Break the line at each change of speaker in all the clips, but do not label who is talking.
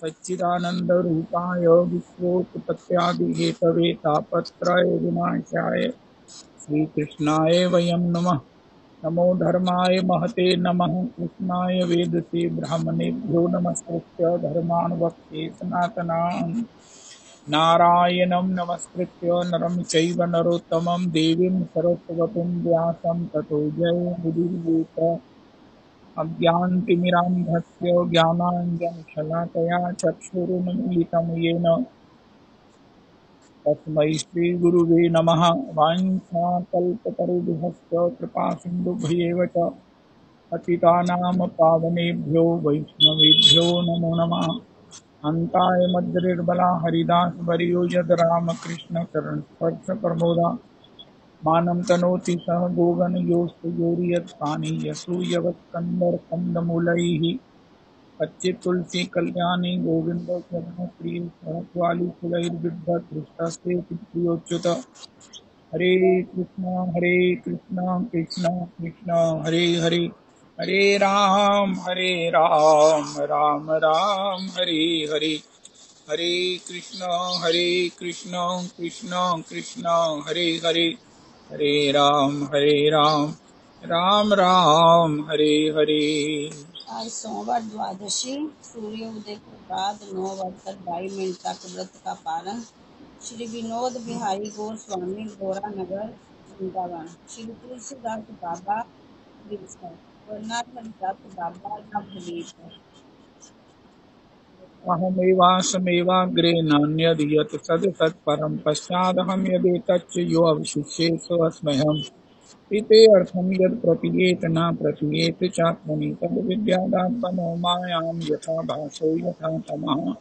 सच्चिदानन्दरूपाय विश्वोत्पत्त्यादिहेतवे तापत्रय विनाशाय श्रीकृष्णाय वयं नमः। नमो धर्माय महते नमः। कृष्णाय वेदसे ब्राह्मणेभ्यो नमस्कृत्य धर्मान् वक्ष्ये सनातनान्। नारायणं नमस्कृत्य नरं चैव नरोत्तमं देवीं सरस्वतीं व्यासं ततो जयमुदीरयेत्। अज्ञानतिमिरान्धस्य ज्ञानाञ्जनशलाकया चक्षुरुन्मीलितं येन तस्मै श्रीगुरुवे नमः। वाञ्छाकल्पतरुभ्यश्च कृपासिन्धुभ्येव च पतितानां पावनेभ्यो वैष्णवेभ्यो नमो नमः। अन्ताय मद्रिर्बला हरिदास वर्यो यद रामकृष्ण चरण स्पर्श प्रमोदा मानं तनोति सह गोगन योस्तुयोरियत्पानि यसूयवत्कन्दर कंदमूलैः पच्चे तुलसी कल्याणी गोविंद चरण प्रिय सहत्वाली कुलैर्विद्ध दृष्टस्ते प्रियोच्युत। हरे कृष्ण कृष्ण कृष्ण हरे हरे, हरे राम राम राम हरे हरे। हरे कृष्ण कृष्ण कृष्ण हरे हरे, हरे राम राम राम हरे हरे।
आज सोमवार द्वादशी सूर्योदय के बाद 9:22 तक व्रत का पारण। श्री विनोद बिहारी गोस्वामी गौरा नगर वृंदावन। श्री तुलसीदास बाबा अमृतसर और नरहरिदास बाबा नवद्वीप।
अहमेवासमेवाग्रे नान्यद् यत् सदसत्परं पश्चादहं यदेतच्च यो अवशिष्येत् स अस्म्यहम्। इति अर्थं यत् प्रतीयेत न प्रतीयेत चात्मनि तद्विद्यादात्मनो मायां यथा भासो यथा तमः।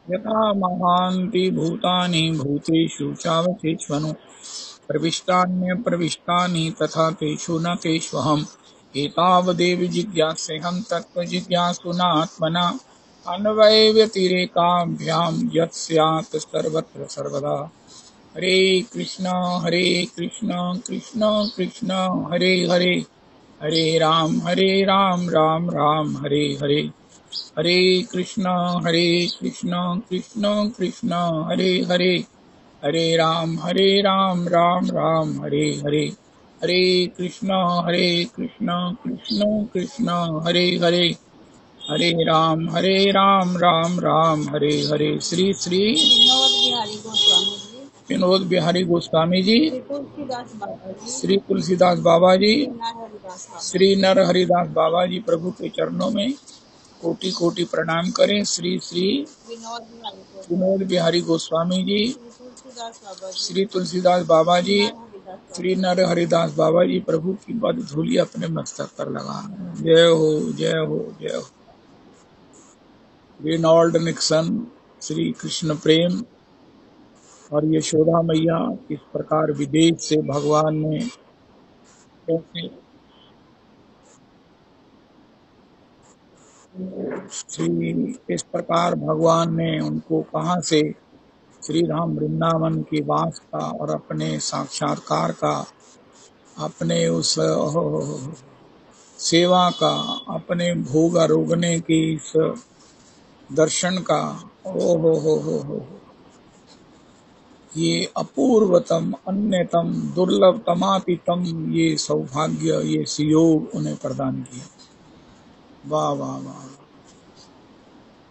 यथा महान्ति भूतानि भूतेषु चावचेष्वनु प्रविष्टान्यप्रविष्टानि तथा तेषु न तेष्वहम्। एतावदेव जिज्ञास्यहं तत्त्वजिज्ञासुना अन्वयव्यतिरेकाभ्यां यत् स्यात् सर्वत्र सर्वदा। हरे कृष्ण कृष्ण कृष्ण हरे हरे, हरे राम राम राम हरे हरे। हरे कृष्ण कृष्ण कृष्ण हरे हरे, हरे राम राम राम हरे हरे। हरे कृष्ण कृष्ण कृष्ण हरे हरे, हरे राम राम राम हरे हरे। श्री श्री
विनोद बिहारी गोस्वामी जी,
विनोद बिहारी गोस्वामी जी,
श्री तुलसीदास बाबा जी,
श्री तुलसीदास बाबा जी,
श्री नरहरिदास बाबा
श्री नर हरिदास बाबा जी प्रभु के चरणों में कोटि कोटि प्रणाम करें। श्री श्री
विनोद बिहारी गोस्वामी,
विनोद बिहारी गोस्वामी जी,
श्री तुलसीदास बाबा जी,
श्री तुलसीदास बाबा
श्री
जी,
नरहरिदास
श्री
बाबा।
नर हरिदास बाबा जी प्रभु की पद धूलि अपने मस्तक पर लगा। जय हो जय हो जय हो। रेनॉल्ड निक्सन, श्री कृष्ण प्रेम और यशोदा मैया किस प्रकार विदेश से भगवान ने कैसे श्री इस प्रकार भगवान ने उनको कहाँ से श्री राम वृंदावन के वास का और अपने साक्षात्कार का, अपने उस सेवा का, अपने भोग आरोगने की इस दर्शन का, ओ हो, ये अपूर्वतम अन्यतम दुर्लभतमातीतम ये सौभाग्य, ये सुयोग उन्हें प्रदान किया। वाह वाह वाह।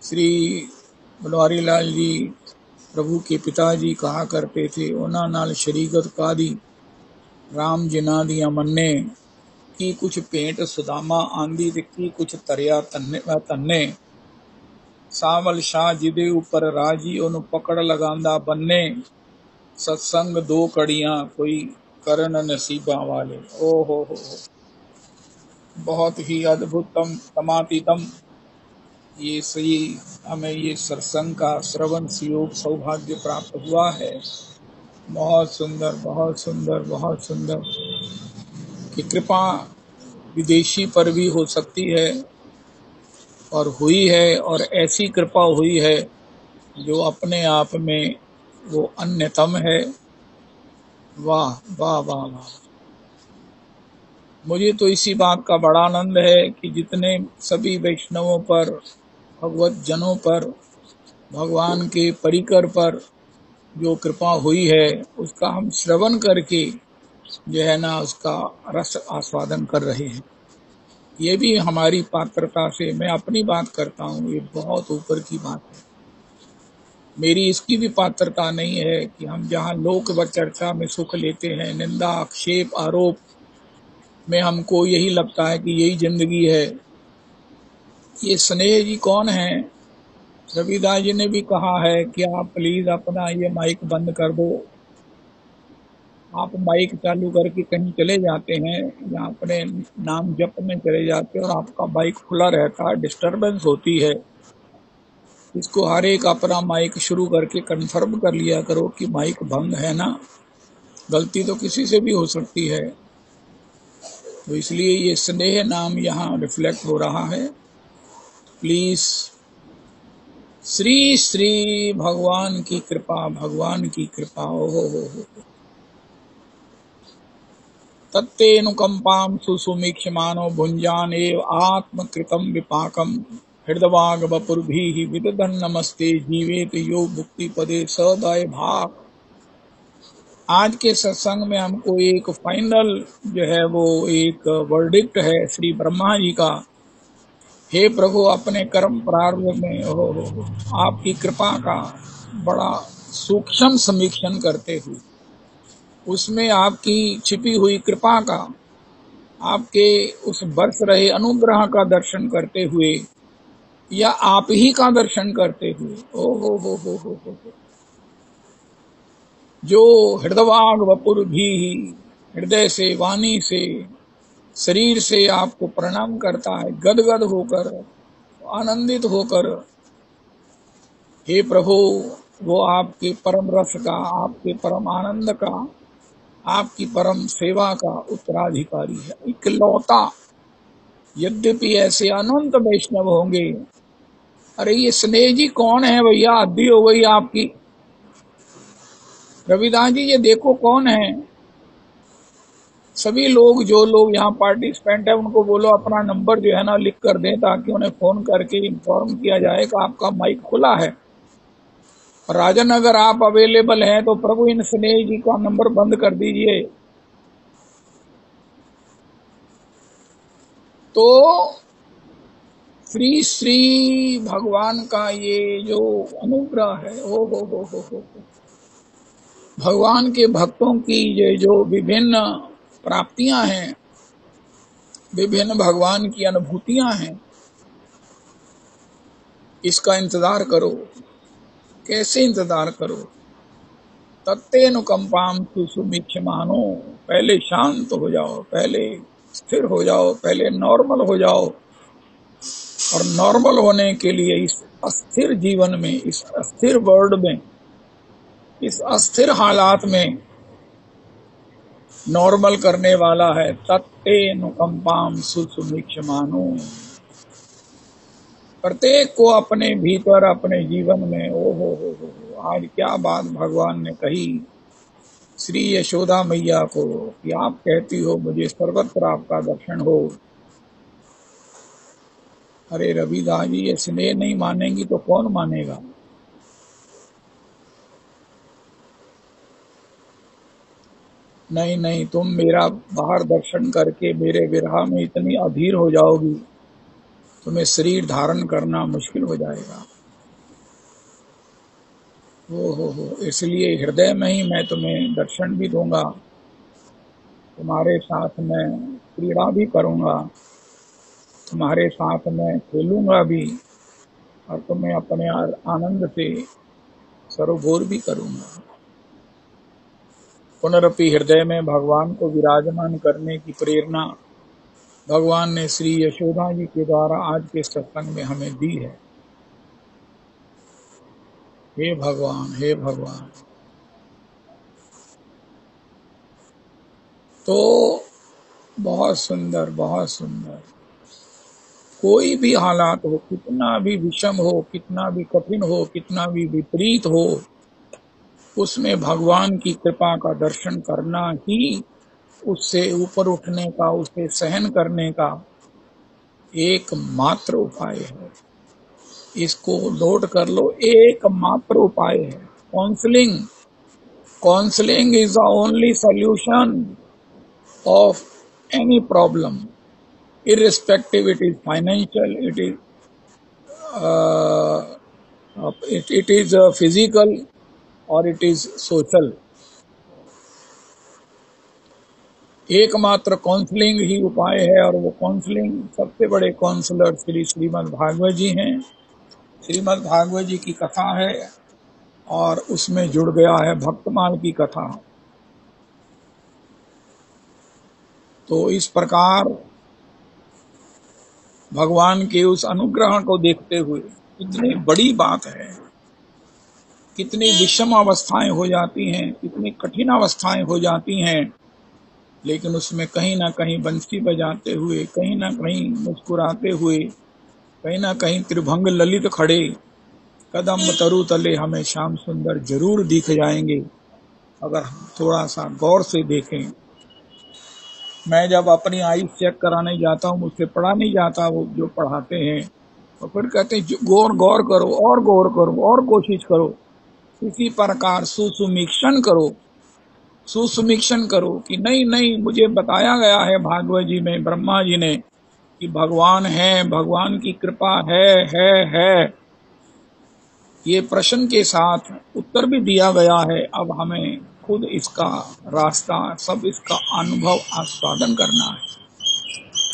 श्री बनवारी लाल जी प्रभु के पिताजी कहा करते थे, उन्होंने नाल शरीगत कादी राम जिना दिया मन्ने की कुछ पेंट सुदामा आंदी दिखी कुछ तरिया तन्ने सावल शाह जिदे ऊपर राजी उन पकड़ लगांदा बन्ने सत्संग दो कड़ियां कोई करण नसीबा वाले। ओ हो, बहुत ही अद्भुतम तमातीतम ये सही हमें ये सत्संग का श्रवण योग सौभाग्य प्राप्त हुआ है। बहुत सुंदर बहुत सुंदर बहुत सुंदर कि कृपा विदेशी पर भी हो सकती है और हुई है, और ऐसी कृपा हुई है जो अपने आप में वो अन्यतम है। वाह वाह वाह वाह। मुझे तो इसी बात का बड़ा आनंद है कि जितने सभी वैष्णवों पर, भगवत जनों पर भगवान के परिकर पर जो कृपा हुई है उसका हम श्रवण करके जो है ना उसका रस आस्वादन कर रहे हैं। ये भी हमारी पात्रता से, मैं अपनी बात करता हूँ, ये बहुत ऊपर की बात है। मेरी इसकी भी पात्रता नहीं है कि हम जहाँ लोक व चर्चा में सुख लेते हैं, निंदा आक्षेप आरोप में हमको यही लगता है कि यही जिंदगी है। ये स्नेह जी कौन है? रविदास जी ने भी कहा है कि आप प्लीज अपना ये माइक बंद कर दो। आप माइक चालू करके कहीं चले जाते हैं या अपने नाम जप में चले जाते हैं और आपका माइक खुला रहता है, डिस्टरबेंस होती है। इसको हर एक अपना माइक शुरू करके कंफर्म कर लिया करो कि माइक बंद है ना। गलती तो किसी से भी हो सकती है। तो इसलिए ये स्नेह नाम यहाँ रिफ्लेक्ट हो रहा है। प्लीज, श्री श्री भगवान की कृपा, भगवान की कृपा। हो तत्तेऽनुकंपां सुसुमीक्षमानो भुञ्जान एव आत्मकृतं विपाकम् हृदवाग वपुर्भिः विदधन् नमस्ते जीवेत यो भुक्ति पदे सदय भाग। आज के सत्संग में हमको एक फाइनल जो है वो एक वर्डिक्ट है श्री ब्रह्मा जी का। हे प्रभु, अपने कर्म प्रारंभ में आपकी कृपा का बड़ा सूक्ष्म समीक्षण करते हुए उसमें आपकी छिपी हुई कृपा का, आपके उस बरस रहे अनुग्रह का दर्शन करते हुए या आप ही का दर्शन करते हुए ओ हो जो हृदवाग वपुर भी हृदय से, वाणी से, शरीर से आपको प्रणाम करता है, गदगद होकर, आनंदित होकर। हे प्रभु, वो आपके परम रस का, आपके परम आनंद का, आपकी परम सेवा का उत्तराधिकारी है, इकलौता। यद्यपि ऐसे अनंत वैष्णव होंगे। अरे ये स्नेह जी कौन है भैया? हद्दी हो गई आपकी। रविदास जी ये देखो कौन है। सभी लोग, जो लोग यहाँ पार्टिसिपेंट है, उनको बोलो अपना नंबर जो है ना लिख कर दें ताकि उन्हें फोन करके इन्फॉर्म किया जाए कि आपका माइक खुला है। राजन, अगर आप अवेलेबल हैं तो प्रभु इन स्नेह जी का नंबर बंद कर दीजिए। तो श्री श्री भगवान का ये जो अनुग्रह है, ओ हो। भगवान के भक्तों की ये जो विभिन्न प्राप्तियां हैं, विभिन्न भगवान की अनुभूतियां हैं, इसका इंतजार करो। कैसे इंतजार करो? तत्तेऽनुकंपां सुसुमीक्षमानो, पहले शांत हो जाओ, पहले स्थिर हो जाओ, पहले नॉर्मल हो जाओ। और नॉर्मल होने के लिए इस अस्थिर जीवन में, इस अस्थिर वर्ल्ड में, इस अस्थिर हालात में नॉर्मल करने वाला है तत्तेऽनुकंपां सुसुमीक्षमानो। प्रत्येक को अपने भीतर, अपने जीवन में, ओ हो, आज क्या बात भगवान ने कही श्री यशोदा मैया को कि आप कहती हो मुझे सर्वत्र आपका दर्शन हो। अरे रविदास जी, ये स्नेह नहीं मानेंगी तो कौन मानेगा? नहीं, तुम मेरा बाहर दर्शन करके मेरे विरह में इतनी अधीर हो जाओगी, तुम्हें शरीर धारण करना मुश्किल हो जाएगा। हो, इसलिए हृदय में ही मैं तुम्हें दर्शन भी दूंगा, तुम्हारे साथ मैं क्रीड़ा भी करूंगा, तुम्हारे साथ मैं खेलूंगा भी, और तुम्हें अपने आनंद से सरोभोर भी करूंगा। पुनरपि हृदय में भगवान को विराजमान करने की प्रेरणा भगवान ने श्री यशोदा जी के द्वारा आज के सत्संग में हमें दी है। हे भगवान, हे भगवान। तो बहुत सुंदर, बहुत सुंदर। कोई भी हालात हो, कितना भी विषम हो, कितना भी कठिन हो, कितना भी विपरीत हो, उसमें भगवान की कृपा का दर्शन करना ही उससे ऊपर उठने का, उसे सहन करने का एकमात्र उपाय है। इसको नोट कर लो, एकमात्र उपाय है counselling. Counselling is the only solution of any problem, irrespective it is financial, it is physical or it is social। एकमात्र काउंसलिंग ही उपाय है, और वो काउंसलिंग सबसे बड़े काउंसलर श्री श्रीमद् भागवत जी हैं। श्रीमद् भागवत जी की कथा है और उसमें जुड़ गया है भक्तमाल की कथा। तो इस प्रकार भगवान के उस अनुग्रह को देखते हुए कितनी बड़ी बात है, कितनी विषम अवस्थाएं हो जाती हैं, कितनी कठिन अवस्थाएं हो जाती हैं, लेकिन उसमें कहीं ना कहीं बंसी बजाते हुए, कहीं ना कहीं मुस्कुराते हुए, कहीं ना कहीं त्रिभंग ललित खड़े कदम तरु तले हमें श्याम सुंदर जरूर दिख जाएंगे, अगर हम थोड़ा सा गौर से देखें। मैं जब अपनी आईज चेक कराने जाता हूँ, मुझसे पढ़ा नहीं जाता, वो जो पढ़ाते हैं तो फिर कहते हैं गौर करो और गौर करो और कोशिश करो, इसी प्रकार सुसुमीक्षण करो, सुसुमीक्षण करो कि नहीं नहीं मुझे बताया गया है भागवत जी में, ब्रह्मा जी ने, कि भगवान है, भगवान की कृपा है। ये प्रश्न के साथ उत्तर भी दिया गया है। अब हमें खुद इसका रास्ता, सब इसका अनुभव आस्वादन करना है।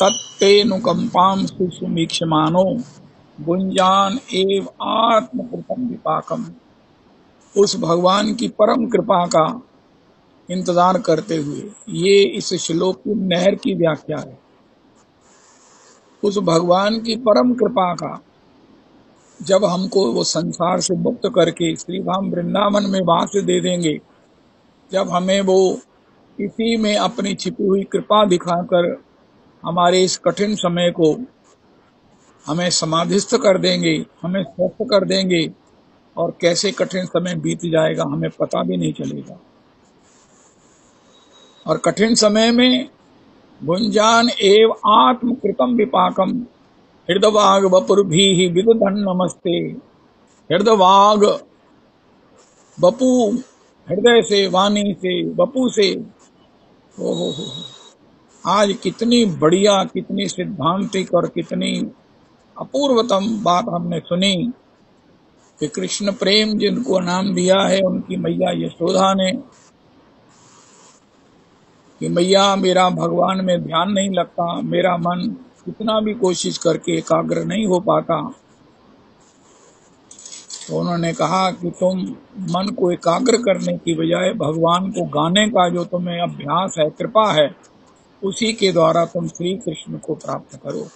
तत्तेनुकंपाम सुसुमीक्षमानो गुंजान एव आत्मकृतम विपाकम। उस भगवान की परम कृपा का इंतजार करते हुए, ये इस श्लोक की नहर की व्याख्या है। उस भगवान की परम कृपा का जब हमको वो संसार से मुक्त करके श्री धाम वृंदावन में वास दे देंगे, जब हमें वो इसी में अपनी छिपी हुई कृपा दिखाकर हमारे इस कठिन समय को हमें समाधिस्थ कर देंगे, हमें स्वस्थ कर देंगे, और कैसे कठिन समय बीत जाएगा हमें पता भी नहीं चलेगा। और कठिन समय में गुंजान एव आत्मकृतम विपाकम हृदवाग वपुर्भि विदधन नमस्ते। हृदवाग बपू, हृदय से, वाणी से, बपू से। ओहो, आज कितनी बढ़िया, कितनी सिद्धांतिक और कितनी अपूर्वतम बात हमने सुनी कि कृष्ण प्रेम जिनको नाम दिया है उनकी मैया यशोदा ने, कि मैया मेरा भगवान में ध्यान नहीं लगता, मेरा मन कितना भी कोशिश करके एकाग्र नहीं हो पाता। तो उन्होंने कहा कि तुम मन को एकाग्र करने की बजाय भगवान को गाने का जो तुम्हें अभ्यास है, कृपा है, उसी के द्वारा तुम श्री कृष्ण को प्राप्त करो।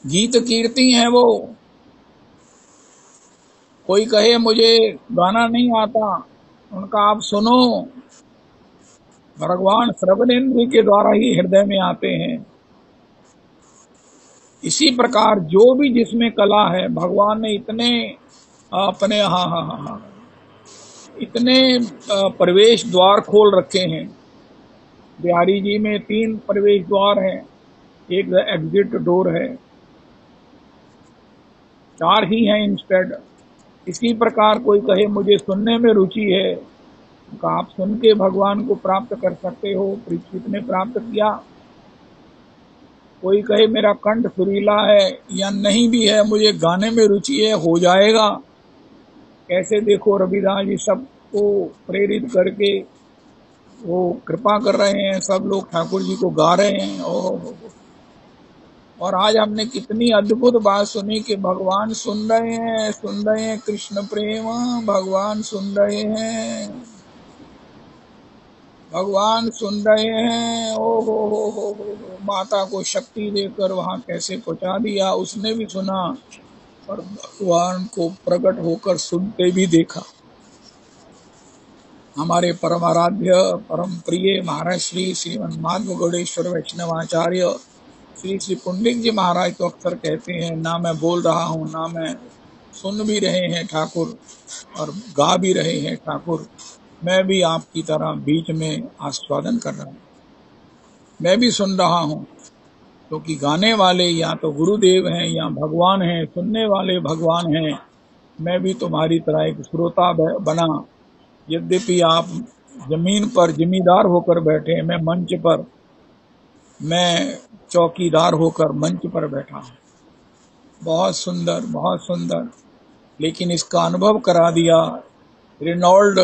गीत कीर्ति है वो। कोई कहे मुझे गाना नहीं आता, उनका आप सुनो, भगवान श्रवणेन्द्र के द्वारा ही हृदय में आते हैं। इसी प्रकार जो भी जिसमें कला है, भगवान ने इतने अपने इतने प्रवेश द्वार खोल रखे हैं। बिहारी जी में 3 प्रवेश द्वार हैं, एक एग्जिट डोर है, 4 ही हैं इंस्टेड। इसी प्रकार कोई कहे मुझे सुनने में रुचि है, तो आप सुन के भगवान को प्राप्त कर सकते हो। परीक्षित ने प्राप्त किया। कोई कहे मेरा कंठ सुरीला है या नहीं भी है, मुझे गाने में रुचि है, हो जाएगा। कैसे देखो रविदास जी सबको प्रेरित करके वो कृपा कर रहे हैं, सब लोग ठाकुर जी को गा रहे हैं। और आज हमने कितनी अद्भुत बात सुनी कि भगवान सुन रहे हैं कृष्ण प्रेम, भगवान सुन रहे हैं, भगवान सुन रहे हैं। ओ हो, माता को शक्ति देकर वहां कैसे पहुंचा दिया, उसने भी सुना और भगवान को प्रकट होकर सुनते भी देखा। हमारे परम आराध्य परम प्रिय महाराज श्री श्रीमन माधव गौड़ेश्वर वैष्णवाचार्य श्री श्री पुंडलिक जी महाराज तो अक्सर कहते हैं, ना मैं बोल रहा हूँ, ना मैं सुन भी रहे हैं ठाकुर और गा भी रहे हैं ठाकुर, मैं भी आपकी तरह बीच में आस्वादन कर रहा हूँ, मैं भी सुन रहा हूँ। क्योंकि गाने वाले या तो गुरुदेव हैं या भगवान हैं, सुनने वाले भगवान हैं। मैं भी तुम्हारी तरह एक श्रोता बना। यद्यपि आप जमीन पर जिम्मेदार होकर बैठे, मैं मंच पर, मैं चौकीदार होकर मंच पर बैठा हूं। बहुत सुंदर, बहुत सुंदर। लेकिन इसका अनुभव करा दिया रेनॉल्ड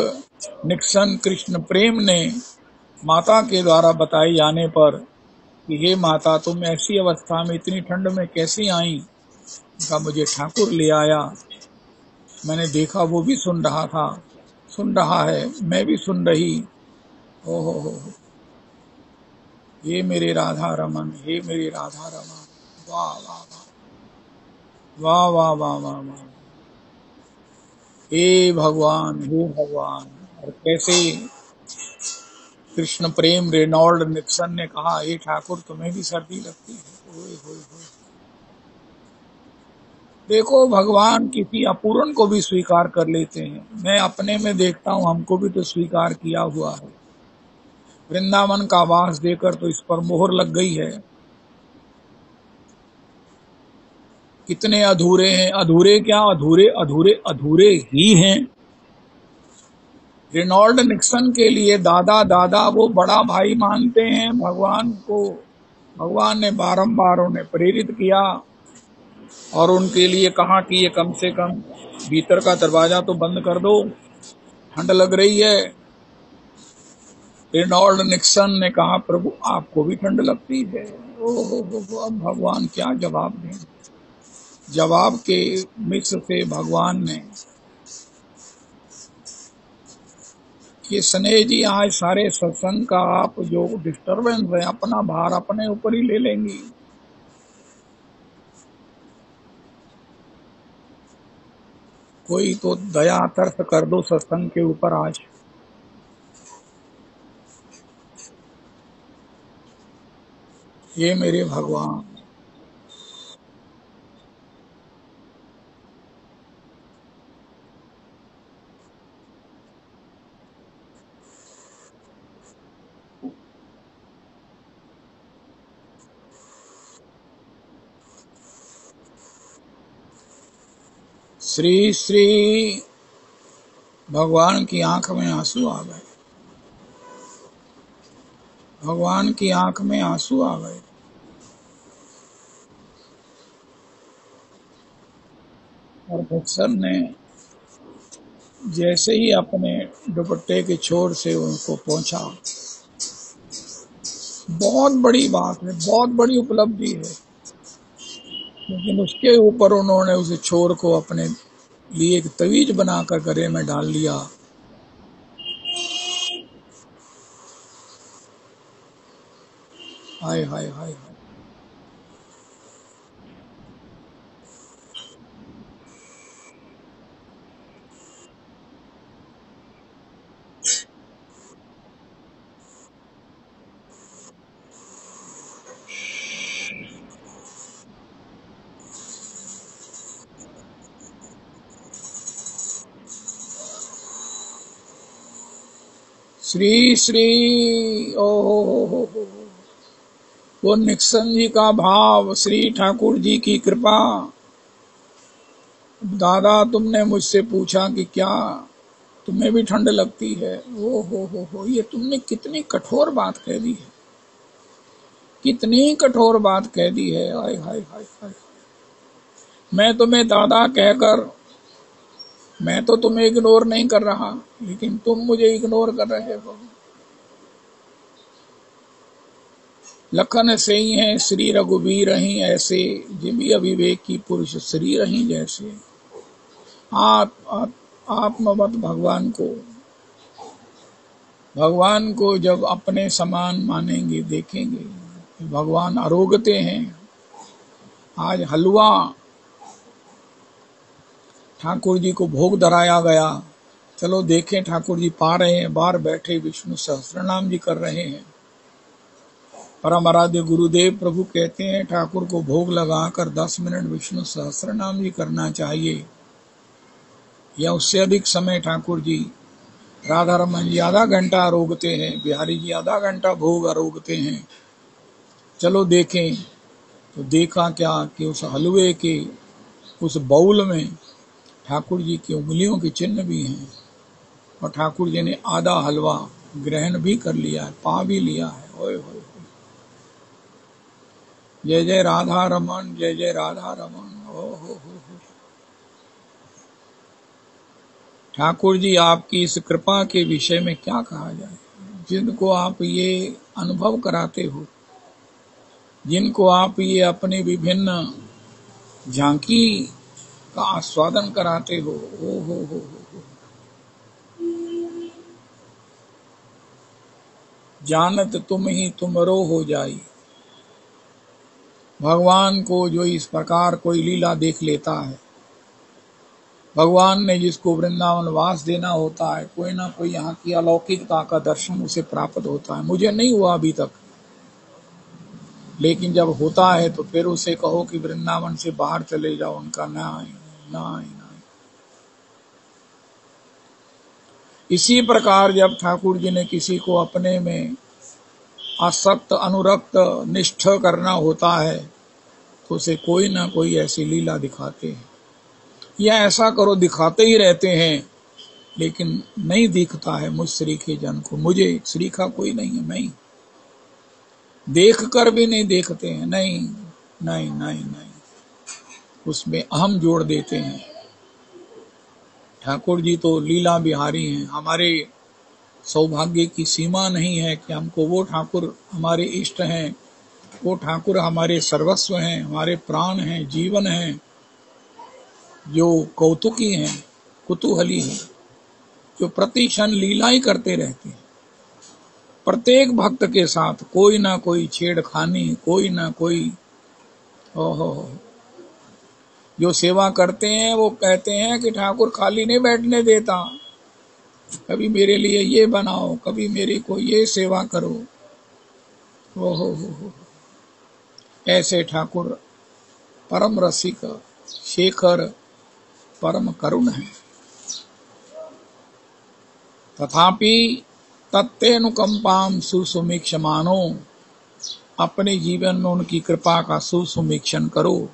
निक्सन कृष्ण प्रेम ने माता के द्वारा बताए जाने पर कि हे माता, तुम ऐसी अवस्था में इतनी ठंड में कैसे आई? उनका मुझे ठाकुर ले आया। मैंने देखा वो भी सुन रहा था, सुन रहा है, मैं भी सुन रही। ओहो हो, हे मेरे राधा रमन, हे मेरे राधा रमन। वाह वाह वाह वाह वाह वाह वाह वाह। हे भगवान, हे भगवान। और कैसे कृष्ण प्रेम रेनॉल्ड निक्सन ने कहा, हे ठाकुर तुम्हें भी सर्दी लगती है? ओए होए होए। देखो, भगवान किसी अपूर्ण को भी स्वीकार कर लेते हैं। मैं अपने में देखता हूं, हमको भी तो स्वीकार किया हुआ है। वृंदावन का वास देकर तो इस पर मोहर लग गई है। कितने अधूरे हैं, अधूरे क्या, अधूरे अधूरे अधूरे ही हैं। रेनॉल्ड निक्सन के लिए दादा दादा वो बड़ा भाई मानते हैं भगवान को। भगवान ने बारंबार उन्हें प्रेरित किया और उनके लिए कहा कि ये कम से कम भीतर का दरवाजा तो बंद कर दो, ठंड लग रही है। रेनॉल्ड निक्सन ने कहा, प्रभु आपको भी ठंड लगती है? ओहो, अब भगवान क्या जवाब दें? जवाब के मिस्र से भगवान ने कि स्नेह जी, आज सारे सत्संग का आप जो डिस्टरबेंस है, अपना भार अपने ऊपर ही ले लेंगी। कोई तो दया तरस कर दो सत्संग के ऊपर आज। ये मेरे भगवान। श्री श्री भगवान की आंख में आंसू आ गए। भगवान की आंख में आंसू आ गए। और निक्सन ने जैसे ही अपने दुपट्टे के छोर से उनको पहुंचा, बहुत बड़ी बात है, बहुत बड़ी उपलब्धि है। लेकिन उसके ऊपर उन्होंने उस छोर को अपने लिए एक तवीज बनाकर गले में डाल लिया। हाय हाय हाय हाय। श्री श्री ओ वो निक्सन जी का भाव, श्री ठाकुर जी की कृपा। दादा, तुमने मुझसे पूछा कि क्या तुम्हें भी ठंड लगती है? ओ हो, ये तुमने कितनी कठोर बात कह दी है, कितनी कठोर बात कह दी है। हाय हाय हाय हाय। मैं तुम्हें दादा कहकर, मैं तो तुम्हें इग्नोर नहीं कर रहा, लेकिन तुम मुझे इग्नोर कर रहे हो। लखन से ही हैं श्री रघुवीर ही ऐसे, जिमी अविवेक की पुरुष श्री रही जैसे। आत्मवत भगवान को जब अपने समान मानेंगे, देखेंगे भगवान अरोगते हैं। आज हलवा ठाकुर जी को भोग धराया गया। चलो देखें, ठाकुर जी पा रहे हैं, बाहर बैठे विष्णु सहस्त्रनाम जी कर रहे हैं। परम आराध्य गुरुदेव प्रभु कहते हैं ठाकुर को भोग लगाकर 10 मिनट विष्णु सहस्त्रनाम जी करना चाहिए, या उससे अधिक समय ठाकुर जी। राधा रमन जी आधा घंटा आरोगते हैं, बिहारी जी आधा घंटा भोग आरोगते हैं। चलो देखें तो देखा क्या कि उस हलवे के उस बाउल में ठाकुर जी की उंगलियों के चिन्ह भी हैं, और ठाकुर जी ने आधा हलवा ग्रहण भी कर लिया है, पा भी लिया है। ओए होए, जय जय राधा रमन, जय जय राधा रमन। ओ हो। ठाकुर जी आपकी इस कृपा के विषय में क्या कहा जाए, जिनको आप ये अनुभव कराते हो, जिनको आप ये अपने विभिन्न झांकी का आस्वादन कराते हो। ओ हो। जानत तुम ही तुमरो हो जाई। भगवान को जो इस प्रकार कोई लीला देख लेता है, भगवान ने जिसको वृंदावन वास देना होता है, कोई ना कोई यहाँ की अलौकिकता का दर्शन उसे प्राप्त होता है। मुझे नहीं हुआ अभी तक, लेकिन जब होता है तो फिर उसे कहो कि वृंदावन से बाहर चले जाओ, उनका ना। इसी प्रकार जब ठाकुर जी ने किसी को अपने में आसक्त, अनुरक्त, निष्ठ करना होता है, तो उसे कोई ना कोई ऐसी लीला दिखाते हैं, या ऐसा करो दिखाते ही रहते हैं, लेकिन नहीं दिखता है मुझ श्रीखे जन को। मुझे श्रीखा कोई नहीं है, नहीं देख कर भी नहीं देखते हैं, नहीं, उसमें अहम जोड़ देते हैं। ठाकुर जी तो लीला बिहारी हैं। हमारे सौभाग्य की सीमा नहीं है कि हमको वो ठाकुर हमारे इष्ट हैं, वो ठाकुर हमारे सर्वस्व हैं, हमारे प्राण हैं, जीवन हैं, जो कौतुकी हैं, कुतूहली हैं, जो प्रति क्षण लीला ही करते रहते हैं। प्रत्येक भक्त के साथ कोई ना कोई छेड़खानी, कोई ना कोई ओहो। जो सेवा करते हैं वो कहते हैं कि ठाकुर खाली नहीं बैठने देता, कभी मेरे लिए ये बनाओ, कभी मेरे को ये सेवा करो। ओहो। ऐसे ठाकुर परम रसिक, शेखर, परम करुण है। तथापि तत्तेनुकंपाम सुसुमीक्षमानो, अपने जीवन में उनकी कृपा का सुसुमीक्षण करो।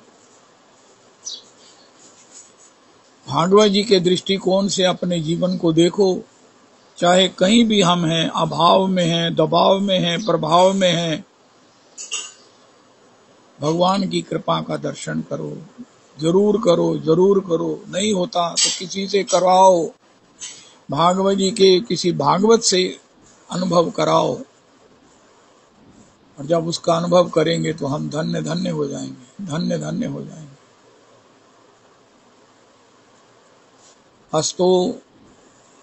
भागवत जी के दृष्टिकोण से अपने जीवन को देखो, चाहे कहीं भी हम हैं, अभाव में हैं, दबाव में हैं, प्रभाव में हैं, भगवान की कृपा का दर्शन करो, जरूर करो, जरूर करो। नहीं होता तो किसी से करवाओ, भागवत जी के किसी भागवत से अनुभव कराओ, और जब उसका अनुभव करेंगे तो हम धन्य धन्य हो जाएंगे, धन्य धन्य हो जाएंगे। हस्तो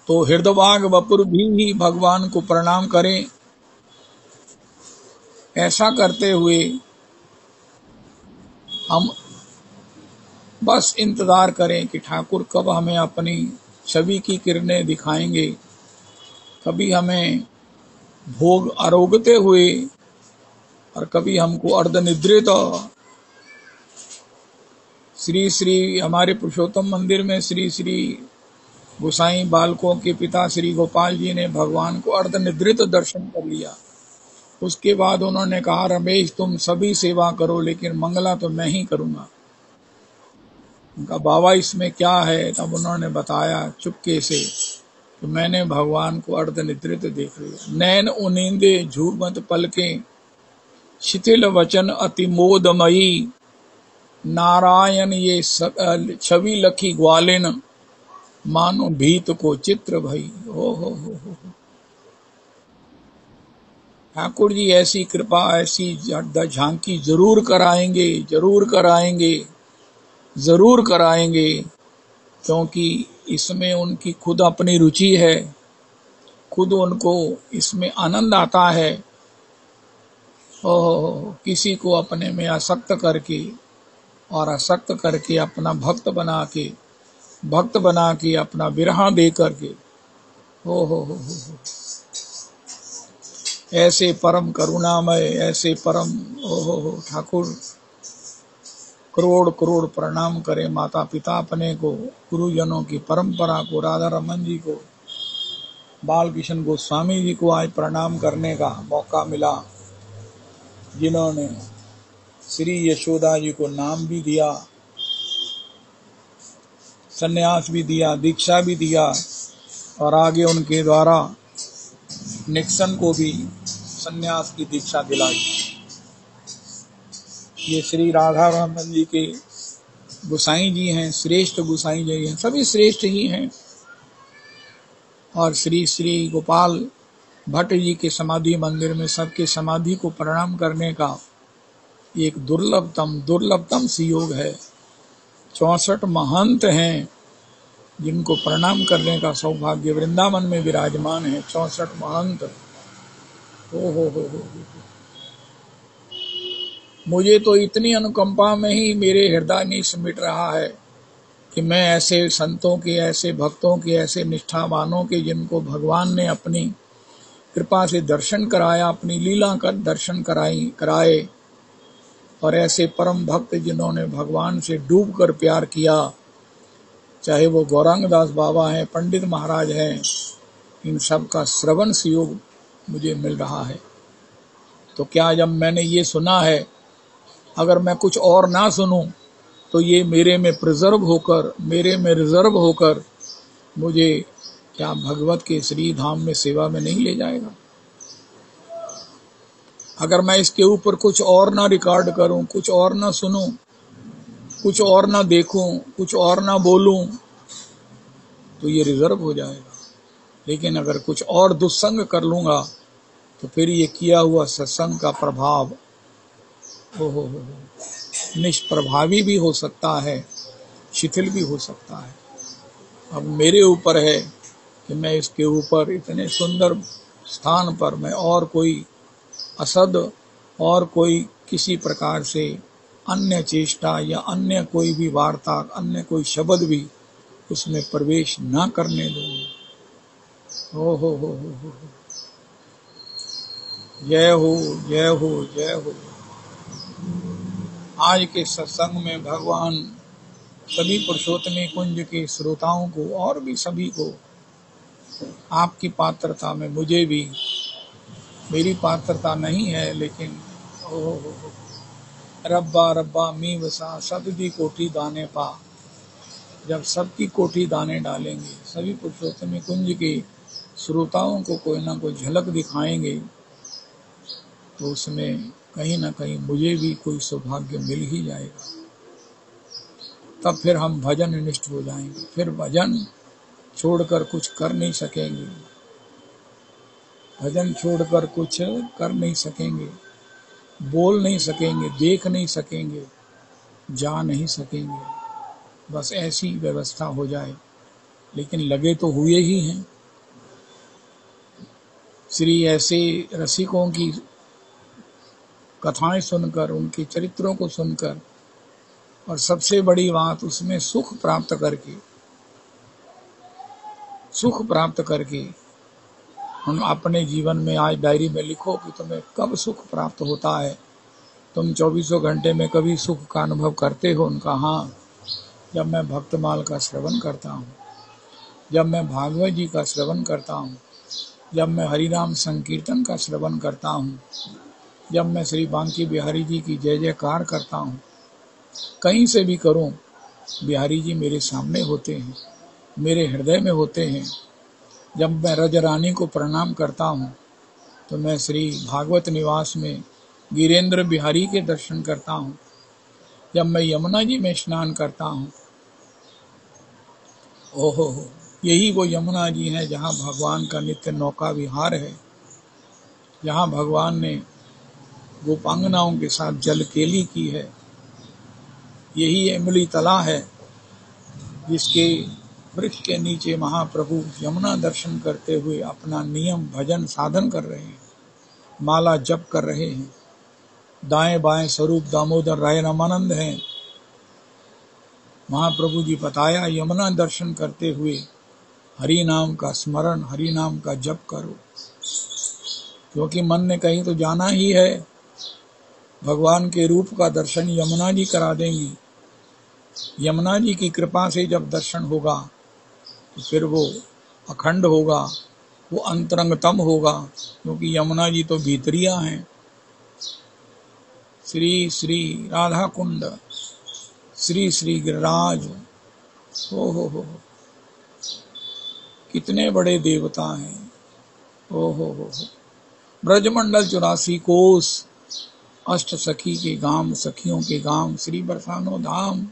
तो हृदयवाग वपुर भी भगवान को प्रणाम करें। ऐसा करते हुए हम बस इंतजार करें कि ठाकुर कब हमें अपनी छवि की किरणें दिखाएंगे, कभी हमें भोग आरोगते हुए, और कभी हमको अर्धनिद्रित। श्री श्री हमारे पुरुषोत्तम मंदिर में श्री श्री गोसाई बालकों के पिता श्री गोपाल जी ने भगवान को अर्धनिद्रित दर्शन कर लिया। उसके बाद उन्होंने कहा, रमेश तुम सभी सेवा करो, लेकिन मंगला तो मैं ही करूंगा। उनका बाबा इसमें क्या है? तब उन्होंने बताया चुपके से कि मैंने भगवान को अर्धनिद्रित देख लिया। नैन उनींदे झूमत पलकें, शिथिल वचन अति मोदमयी, नारायण ये छवि लखी ग्वालिन, मानो भीत को चित्र भई। हो। ठाकुर जी ऐसी कृपा, ऐसी झांकी जरूर कराएंगे, जरूर कराएंगे, जरूर कराएंगे, क्योंकि इसमें उनकी खुद अपनी रुचि है, खुद उनको इसमें आनंद आता है। ओह, किसी को अपने में आसक्त करके और आसक्त करके अपना भक्त बना के अपना विरह दे करके, हो। ऐसे परम करुणामय, ऐसे परम ओहो ठाकुर, करोड़ करोड़ प्रणाम करें माता पिता अपने को, गुरुजनों की परंपरा को, राधा रमन जी को, बाल किशन गोस्वामी जी को आज प्रणाम करने का मौका मिला, जिन्होंने श्री यशोदा जी को नाम भी दिया, सन्यास भी दिया, दीक्षा भी दिया, और आगे उनके द्वारा निक्सन को भी सन्यास की दीक्षा दिलाई। ये श्री राधा रमन जी के गोसाई जी हैं, श्रेष्ठ गोसाई जी हैं, सभी श्रेष्ठ ही हैं। और श्री श्री गोपाल भट्ट जी के समाधि मंदिर में सबके समाधि को प्रणाम करने का एक दुर्लभतम संयोग है। 64 महंत हैं जिनको प्रणाम करने का सौभाग्य, वृंदावन में विराजमान है 64 महंत। हो। मुझे तो इतनी अनुकंपा में ही मेरे हृदय में सिमट रहा है कि मैं ऐसे संतों के, ऐसे भक्तों के, ऐसे निष्ठावानों के, जिनको भगवान ने अपनी कृपा से दर्शन कराया, अपनी लीला कर दर्शन कराए, और ऐसे परम भक्त जिन्होंने भगवान से डूबकर प्यार किया, चाहे वो गौरांग दास बाबा हैं, पंडित महाराज हैं, इन सब का श्रवण सहयोग मुझे मिल रहा है। तो क्या जब मैंने ये सुना है, अगर मैं कुछ और ना सुनूं तो ये मेरे में प्रिजर्व होकर, मेरे में रिजर्व होकर मुझे क्या भगवत के श्री धाम में सेवा में नहीं ले जाएगा। अगर मैं इसके ऊपर कुछ और ना रिकॉर्ड करूं, कुछ और ना सुनूं, कुछ और ना देखूं, कुछ और ना बोलूं, तो ये रिजर्व हो जाएगा। लेकिन अगर कुछ और दुस्संग कर लूंगा तो फिर ये किया हुआ सत्संग का प्रभाव हो निष्प्रभावी भी हो सकता है, शिथिल भी हो सकता है। अब मेरे ऊपर है कि मैं इसके ऊपर इतने सुंदर स्थान पर मैं और कोई असद और कोई किसी प्रकार से अन्य चेष्टा या अन्य कोई भी वार्ता, अन्य कोई शब्द भी उसमें प्रवेश ना करने दूंगा। हो। जय हो, जय हो, जय हो। आज के सत्संग में भगवान सभी पुरुषोत्तमी कुंज के श्रोताओं को और भी सभी को आपकी पात्रता में, मुझे भी, मेरी पात्रता नहीं है लेकिन रब्बा रब्बा मी वसा सबदी कोठी दाने पा, जब सबकी कोठी दाने डालेंगे, सभी पुरुषोत्तमी कुंज के श्रोताओं को कोई ना कोई झलक दिखाएंगे, तो उसमें कहीं ना कहीं मुझे भी कोई सौभाग्य मिल ही जाएगा। तब फिर हम भजन निष्ठ हो जाएंगे, फिर भजन छोड़कर कुछ कर नहीं सकेंगे, भजन छोड़कर कुछ कर नहीं सकेंगे, बोल नहीं सकेंगे, देख नहीं सकेंगे, जा नहीं सकेंगे। बस ऐसी व्यवस्था हो जाए। लेकिन लगे तो हुए ही हैं। श्री ऐसे रसिकों की कथाएं सुनकर, उनके चरित्रों को सुनकर, और सबसे बड़ी बात उसमें सुख प्राप्त करके हम अपने जीवन में आज डायरी में लिखो कि तुम्हें कब सुख प्राप्त होता है। तुम 24 घंटे में कभी सुख का अनुभव करते हो? उनका हाँ, जब मैं भक्तमाल का श्रवण करता हूँ, जब मैं भागवत जी का श्रवण करता हूँ, जब मैं हरिनाम संकीर्तन का श्रवण करता हूँ, जब मैं श्री बांकी बिहारी जी की जय जयकार करता हूँ, कहीं से भी करूँ, बिहारी जी मेरे सामने होते हैं, मेरे हृदय में होते हैं। जब मैं रजरानी को प्रणाम करता हूँ तो मैं श्री भागवत निवास में गिरेंद्र बिहारी के दर्शन करता हूँ। जब मैं यमुना जी में स्नान करता हूँ, ओहो, यही वो यमुना जी है जहाँ भगवान का नित्य नौका विहार है, जहाँ भगवान ने गोपांगनाओं के साथ जलकेली की है। यही इमली तला है जिसके वृक्ष के नीचे महाप्रभु यमुना दर्शन करते हुए अपना नियम भजन साधन कर रहे हैं, माला जप कर रहे हैं। दाएं बाएं स्वरूप दामोदर राय रामानंद हैं। महाप्रभु जी बताया, यमुना दर्शन करते हुए हरि नाम का स्मरण, हरि नाम का जप करो, क्योंकि मन ने कहीं तो जाना ही है। भगवान के रूप का दर्शन यमुना जी करा देंगी। यमुना जी की कृपा से जब दर्शन होगा तो फिर वो अखंड होगा, वो अंतरंगतम होगा, क्योंकि यमुना जी तो भीतरिया हैं। श्री श्री राधा कुंड, श्री श्री गिरिराज। हो, कितने बड़े देवता हैं। हो, ब्रजमंडल 84 कोस, अष्ट सखी के गांव, सखियों के गांव, श्री बरसानो धाम।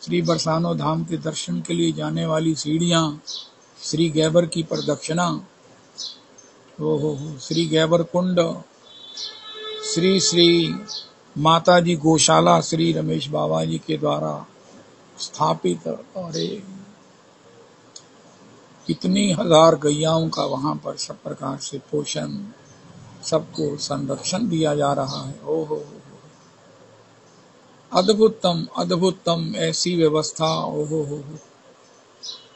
श्री बरसानो धाम के दर्शन के लिए जाने वाली सीढ़ियां, श्री गैबर की प्रदक्षिणा। हो, श्री गैबर कुंड, श्री श्री माता जी गौशाला, श्री रमेश बाबा जी के द्वारा स्थापित। अरे कितनी हजार गैयाओं का वहां पर सब प्रकार से पोषण, सबको संरक्षण दिया जा रहा है। ओहो, अद्भुतम अद्भुतम ऐसी व्यवस्था। ओहो हो।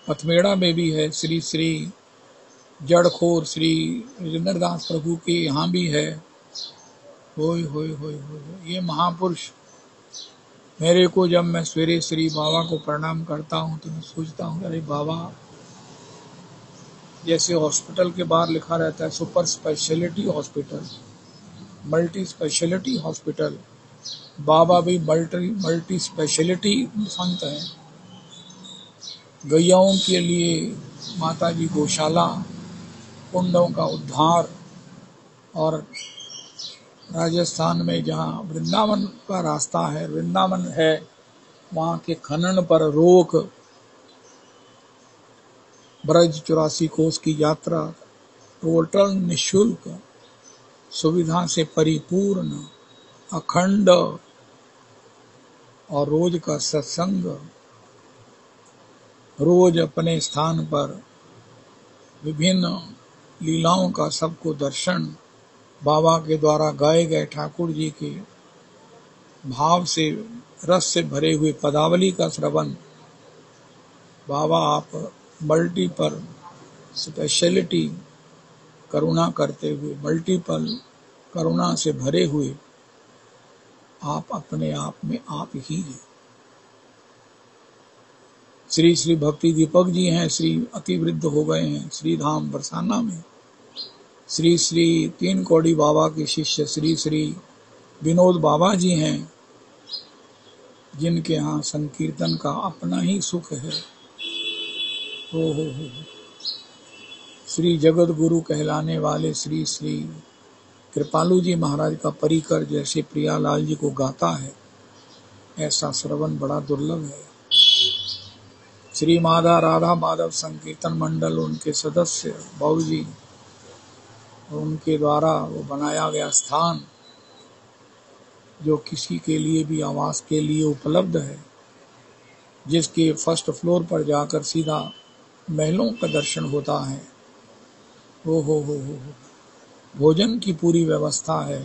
पथमेड़ा में भी है, श्री श्री जड़खोर श्री विजेंद्रदास प्रभु के यहाँ भी है। होय होय होय होय, ये महापुरुष। मेरे को जब मैं सवेरे श्री बाबा को प्रणाम करता हूँ तो मैं सोचता हूँ, अरे बाबा, जैसे हॉस्पिटल के बाहर लिखा रहता है super speciality hospital, multi speciality hospital, बाबा भी मल्टी स्पेशलिटी संत हैं। गैयाओं के लिए माता जी गौशाला, कुंडों का उद्धार, और राजस्थान में जहाँ वृंदावन का रास्ता है, वृंदावन है, वहाँ के खनन पर रोक, ब्रज 84 कोस की यात्रा टोटल निःशुल्क, सुविधा से परिपूर्ण, अखंड, और रोज का सत्संग, रोज अपने स्थान पर विभिन्न लीलाओं का सबको दर्शन, बाबा के द्वारा गाए गए ठाकुर जी के भाव से, रस से भरे हुए पदावली का श्रवण। बाबा आप मल्टीपल स्पेशलिटी करुणा करते हुए, मल्टीपल करुणा से भरे हुए, आप अपने आप में आप ही हैं। श्री श्री भक्ति दीपक जी हैं, श्री अति वृद्ध हो गए हैं श्री धाम बरसाना में। श्री श्री तीन कौड़ी बाबा के शिष्य श्री श्री विनोद बाबा जी हैं, जिनके यहाँ संकीर्तन का अपना ही सुख है। हो। श्री जगत गुरु कहलाने वाले श्री श्री कृपालू जी महाराज का परिकर जैसे प्रियालाल जी को गाता है, ऐसा श्रवण बड़ा दुर्लभ है। श्री माधा राधा माधव संकीर्तन मंडल, उनके सदस्य बाबू जी, उनके द्वारा वो बनाया गया स्थान, जो किसी के लिए भी आवास के लिए उपलब्ध है, जिसके फर्स्ट फ्लोर पर जाकर सीधा महलों का दर्शन होता है। हो, भोजन की पूरी व्यवस्था है।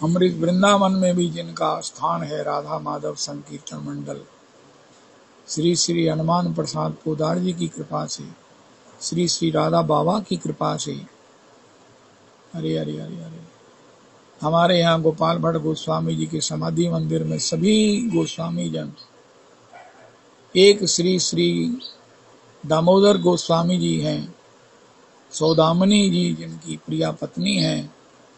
अमृत वृंदावन में भी जिनका स्थान है, राधा माधव संकीर्तन मंडल, श्री श्री हनुमान प्रसाद पोदार जी की कृपा से, श्री श्री राधा बाबा की कृपा से। अरे अरे अरे अरे, हमारे यहाँ गोपाल भट्ट गोस्वामी जी के समाधि मंदिर में सभी गोस्वामी जन, एक श्री श्री दामोदर गोस्वामी जी हैं, सौदामनी जी जिनकी प्रिया पत्नी हैं,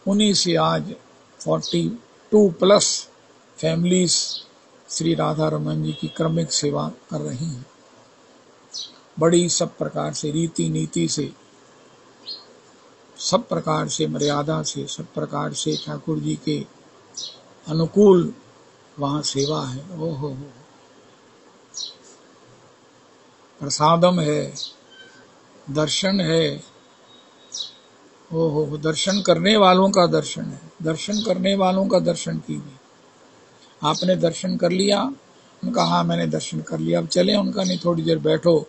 उन्हीं से आज 42+ फैमिलीज श्री राधा रमन जी की क्रमिक सेवा कर रही हैं। बड़ी सब प्रकार से रीति नीति से, सब प्रकार से मर्यादा से, सब प्रकार से ठाकुर जी के अनुकूल वहाँ सेवा है। ओहो, प्रसादम है, दर्शन है। ओहो, दर्शन करने वालों का दर्शन है, दर्शन करने वालों का दर्शन कीजिए। आपने दर्शन कर लिया, उनका हाँ मैंने दर्शन कर लिया, अब चले उनका नहीं, थोड़ी देर बैठो।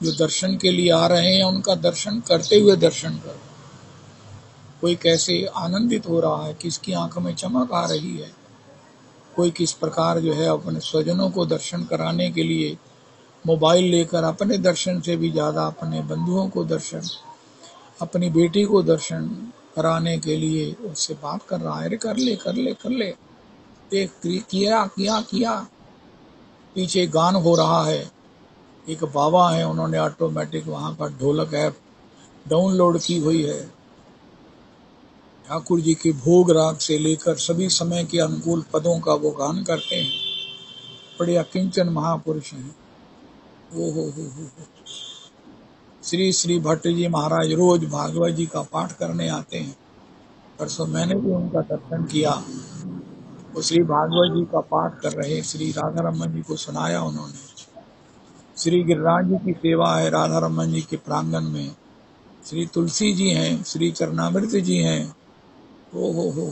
जो दर्शन के लिए आ रहे हैं उनका दर्शन करते हुए दर्शन करो। कोई कैसे आनंदित हो रहा है, किसकी आंखों में चमक आ रही है, कोई किस प्रकार जो है अपने स्वजनों को दर्शन कराने के लिए मोबाइल लेकर अपने दर्शन से भी ज्यादा अपने बंधुओं को दर्शन, अपनी बेटी को दर्शन कराने के लिए उससे बात कर रहा है। अरे कर ले कर ले कर ले, देख किया किया किया, पीछे गान हो रहा है। एक बाबा है, उन्होंने ऑटोमेटिक वहां पर ढोलक ऐप डाउनलोड की हुई है, ठाकुर जी के भोग राग से लेकर सभी समय के अनुकूल पदों का वो गान करते हैं। बड़े अकिंचन महापुरुष हैं। ओ हो। श्री श्री भट्ट जी महाराज रोज भागवत जी का पाठ करने आते हैं। परसों मैंने भी उनका दर्शन किया। वो श्री भागवत जी का पाठ कर रहे, श्री राधा रमन जी को सुनाया उन्होंने। श्री गिरिराज जी की सेवा है राधा रमन जी के प्रांगण में। श्री तुलसी जी हैं, श्री चरणामृत जी हैं। ओ हो।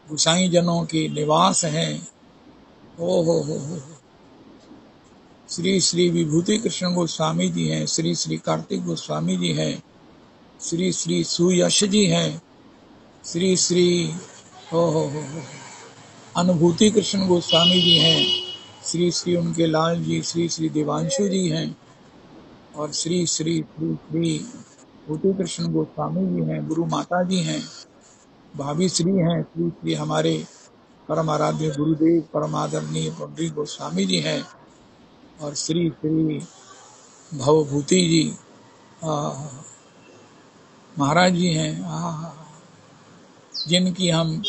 गुसाई जनों के निवास हैं। ओ हो। श्री श्री विभूति कृष्ण गोस्वामी जी हैं, श्री श्री कार्तिक गोस्वामी जी हैं, श्री श्री सुयश जी हैं, श्री श्री हो अनुभूति कृष्ण गोस्वामी जी हैं, श्री श्री उनके लाल जी श्री श्री देवांशु जी हैं, और श्री श्री श्री श्री भूति कृष्ण गोस्वामी जी हैं, गुरु माता जी हैं, भाभी श्री हैं, श्री श्री हमारे परम आराध्य गुरुदेव परम आदरणीय पंडित गोस्वामी जी हैं, और श्री श्री भवभूति जी महाराज जी हैं, जिनकी हम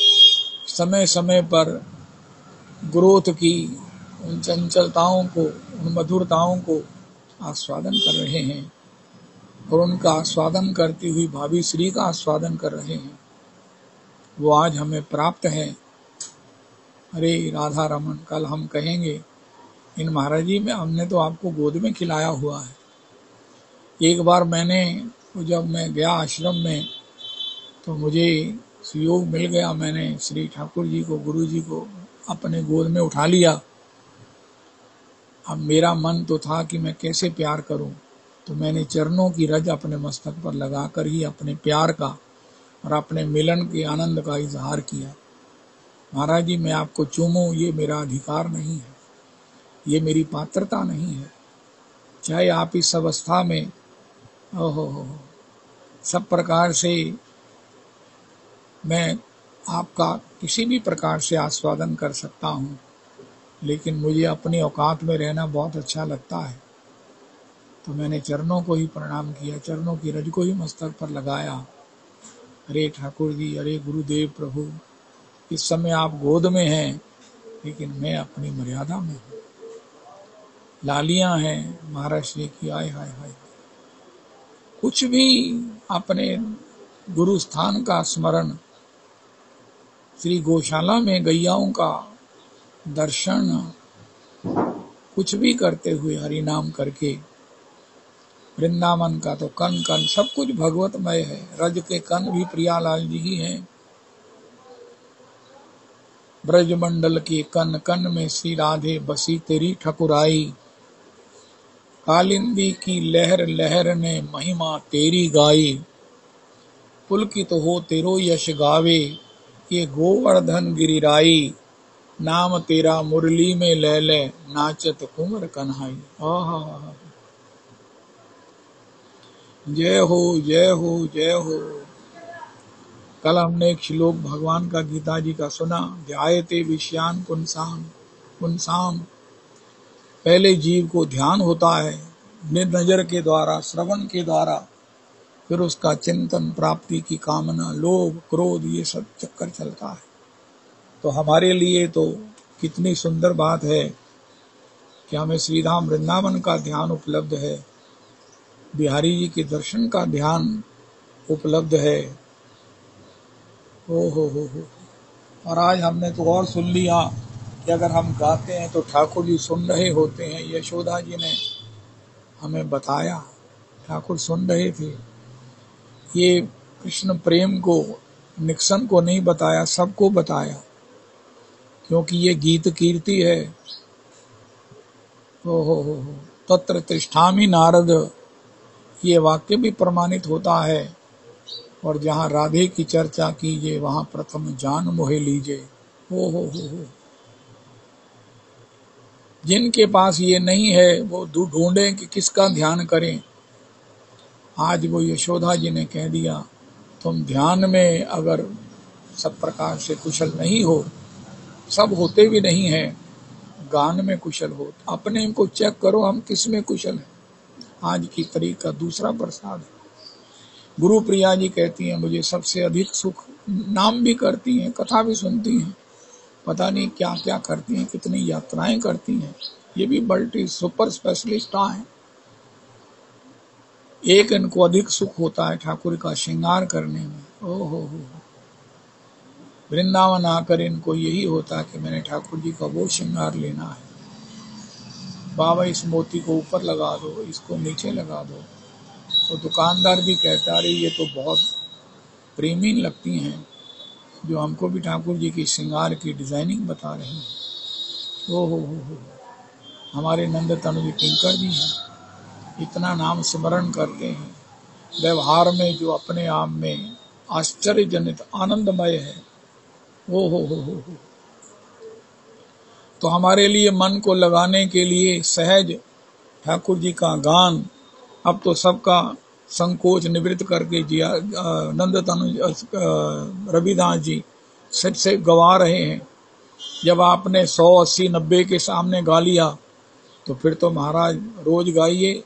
समय समय पर ग्रोथ की उन चंचलताओं को, उन मधुरताओं को आस्वादन कर रहे हैं, और उनका आस्वादन करती हुई भाभी श्री का आस्वादन कर रहे हैं। वो आज हमें प्राप्त है। अरे राधा रमन, कल हम कहेंगे इन महाराज जी में हमने तो आपको गोद में खिलाया हुआ है। एक बार मैंने, जब मैं गया आश्रम में, तो मुझे सुयोग मिल गया। मैंने श्री ठाकुर जी को, गुरु जी को अपने गोद में उठा लिया। अब मेरा मन तो था कि मैं कैसे प्यार करूं, तो मैंने चरणों की रज अपने मस्तक पर लगाकर ही अपने प्यार का और अपने मिलन के आनंद का इजहार किया। महाराज जी, मैं आपको चूमूं ये मेरा अधिकार नहीं है, ये मेरी पात्रता नहीं है। चाहे आप इस अवस्था में ओहो सब प्रकार से मैं आपका किसी भी प्रकार से आस्वादन कर सकता हूँ, लेकिन मुझे अपनी औकात में रहना बहुत अच्छा लगता है। तो मैंने चरणों को ही प्रणाम किया, चरणों की रज को ही मस्तक पर लगाया। अरे ठाकुर जी, अरे गुरुदेव प्रभु, इस समय आप गोद में हैं, लेकिन मैं अपनी मर्यादा में हूँ। लालियां हैं महाराज श्री की, आय हाय हाय। कुछ भी अपने गुरु स्थान का स्मरण, श्री गौशाला में गैयाओं का दर्शन, कुछ भी करते हुए हरि नाम करके, वृंदावन का तो कन कन सब कुछ भगवतमय है। रज के कन भी प्रियालाल जी ही हैं। ब्रजमंडल के कन कन में श्री राधे बसी तेरी ठकुराई, कालिंदी की लहर लहर ने महिमा तेरी गाई, पुलकित हो तेरो यश गावे ये गोवर्धन गिरिराई, नाम तेरा मुरली में ले ले नाचत कुंवर कन्हाई। आहा, जय हो जय हो जय हो। कल हमने एक श्लोक भगवान का गीता जी का सुना, ध्यायते विषयान पुंसाम पुंसाम। पहले जीव को ध्यान होता है नजर के द्वारा, श्रवण के द्वारा, फिर उसका चिंतन, प्राप्ति की कामना, लोभ क्रोध, ये सब चक्कर चलता है। तो हमारे लिए तो कितनी सुंदर बात है कि हमें श्रीधाम वृंदावन का ध्यान उपलब्ध है, बिहारी जी के दर्शन का ध्यान उपलब्ध है। ओ हो। और आज हमने तो और सुन लिया कि अगर हम गाते हैं तो ठाकुर जी सुन रहे होते हैं। यशोदा जी ने हमें बताया, ठाकुर सुन रहे थे। ये कृष्ण प्रेम को निक्सन को नहीं बताया, सबको बताया, क्योंकि ये गीत कीर्ति है। ओ हो। तत्र तिष्ठामि नारद, ये वाक्य भी प्रमाणित होता है। और जहाँ राधे की चर्चा कीजिए वहाँ प्रथम जान मोहे लीजिए। हो। जिनके पास ये नहीं है वो ढूंढें कि किसका ध्यान करें। आज वो यशोदा जी ने कह दिया, तुम ध्यान में अगर सब प्रकार से कुशल नहीं हो, सब होते भी नहीं है, गान में कुशल हो, अपने को चेक करो हम किस में कुशल हैं। आज की तारीख का दूसरा प्रसाद है। गुरु प्रिया जी कहती हैं मुझे सबसे अधिक सुख, नाम भी करती हैं, कथा भी सुनती हैं, पता नहीं क्या क्या करती हैं, कितनी यात्राएं करती हैं। ये भी मल्टी सुपर स्पेशलिस्ट हैं। एक इनको अधिक सुख होता है ठाकुर का श्रृंगार करने में। ओहो हो, वृंदावन आकर इनको यही होता है कि मैंने ठाकुर जी का वो श्रृंगार लेना है। बाबा इस मोती को ऊपर लगा दो, इसको नीचे लगा दो। तो दुकानदार भी कहता अरे ये तो बहुत प्रेमी लगती हैं, जो हमको भी ठाकुर जी की श्रृंगार की डिजाइनिंग बता रहे हैं। ओहो हो, हमारे नंद तनु जी किंकर जी हैं, इतना नाम स्मरण करते हैं, व्यवहार में जो अपने आप में आश्चर्यजनित आनंदमय है। ओ हो। तो हमारे लिए मन को लगाने के लिए सहज ठाकुर जी का गान, अब तो सबका संकोच निवृत्त करके जिया नंद तनु रविदास जी सच से गवा रहे हैं। जब आपने 100, 80, 90 के सामने गा लिया तो फिर तो महाराज रोज गाइए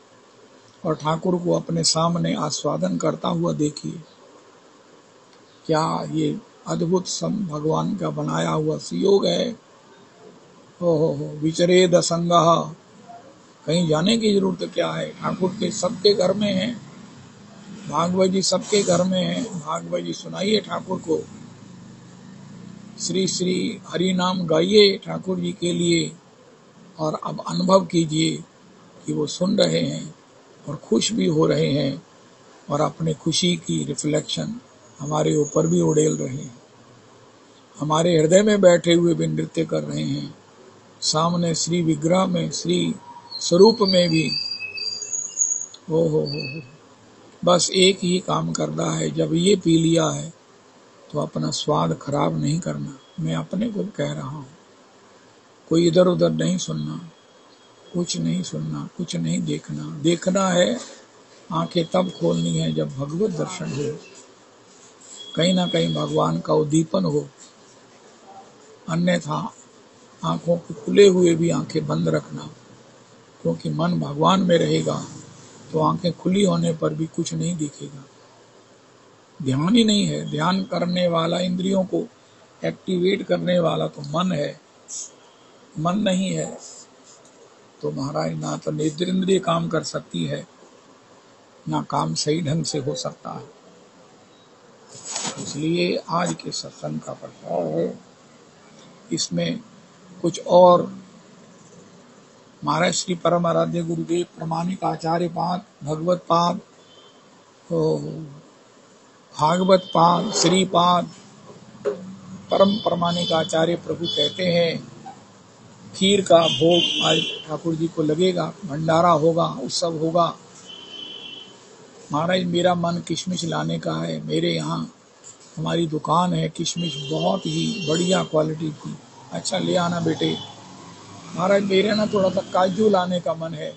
और ठाकुर को अपने सामने आस्वादन करता हुआ देखिए। क्या ये अद्भुत भगवान का बनाया हुआ सुयोग है। ओहो, विचरेद असंगः, कहीं जाने की जरूरत क्या है। ठाकुर के सबके घर में है, भागवत जी सबके घर में है। भागवत जी सुनाइए ठाकुर को, श्री श्री हरि नाम गाइए ठाकुर जी के लिए, और अब अनुभव कीजिए कि वो सुन रहे हैं और खुश भी हो रहे हैं, और अपने खुशी की रिफ्लेक्शन हमारे ऊपर भी उड़ेल रहे हैं। हमारे हृदय में बैठे हुए भी नृत्य कर रहे हैं, सामने श्री विग्रह में, श्री स्वरूप में भी। ओ हो, बस एक ही काम करना है, जब ये पी लिया है तो अपना स्वाद खराब नहीं करना। मैं अपने को कह रहा हूँ, कोई इधर उधर नहीं सुनना, कुछ नहीं सुनना, कुछ नहीं देखना। देखना है, आंखें तब खोलनी है जब भगवत दर्शन हो, कहीं ना कहीं भगवान का उद्दीपन हो, अन्यथा आंखों के खुले हुए भी आंखें बंद रखना, क्योंकि मन भगवान में रहेगा तो आंखें खुली होने पर भी कुछ नहीं दिखेगा। ध्यान ही नहीं है, ध्यान करने वाला, इंद्रियों को एक्टिवेट करने वाला तो मन है। मन नहीं है तो महाराज ना तो नेत्रेंद्रिय काम कर सकती है, ना काम सही ढंग से हो सकता है। इसलिए आज के सत्संग का प्रभाव है, इसमें कुछ और महाराज श्री परम आराध्य गुरुदेव प्रमाणिक आचार्य पाद, भगवत पाद, भागवत पाद, श्रीपाद, परम प्रमाणिक आचार्य प्रभु कहते हैं खीर का भोग आज ठाकुर जी को लगेगा, भंडारा होगा, उत्सव होगा। महाराज मेरा मन किशमिश लाने का है, मेरे यहाँ हमारी दुकान है, किशमिश बहुत ही बढ़िया क्वालिटी की, अच्छा ले आना बेटे। महाराज मेरे ना थोड़ा सा काजू लाने का मन है,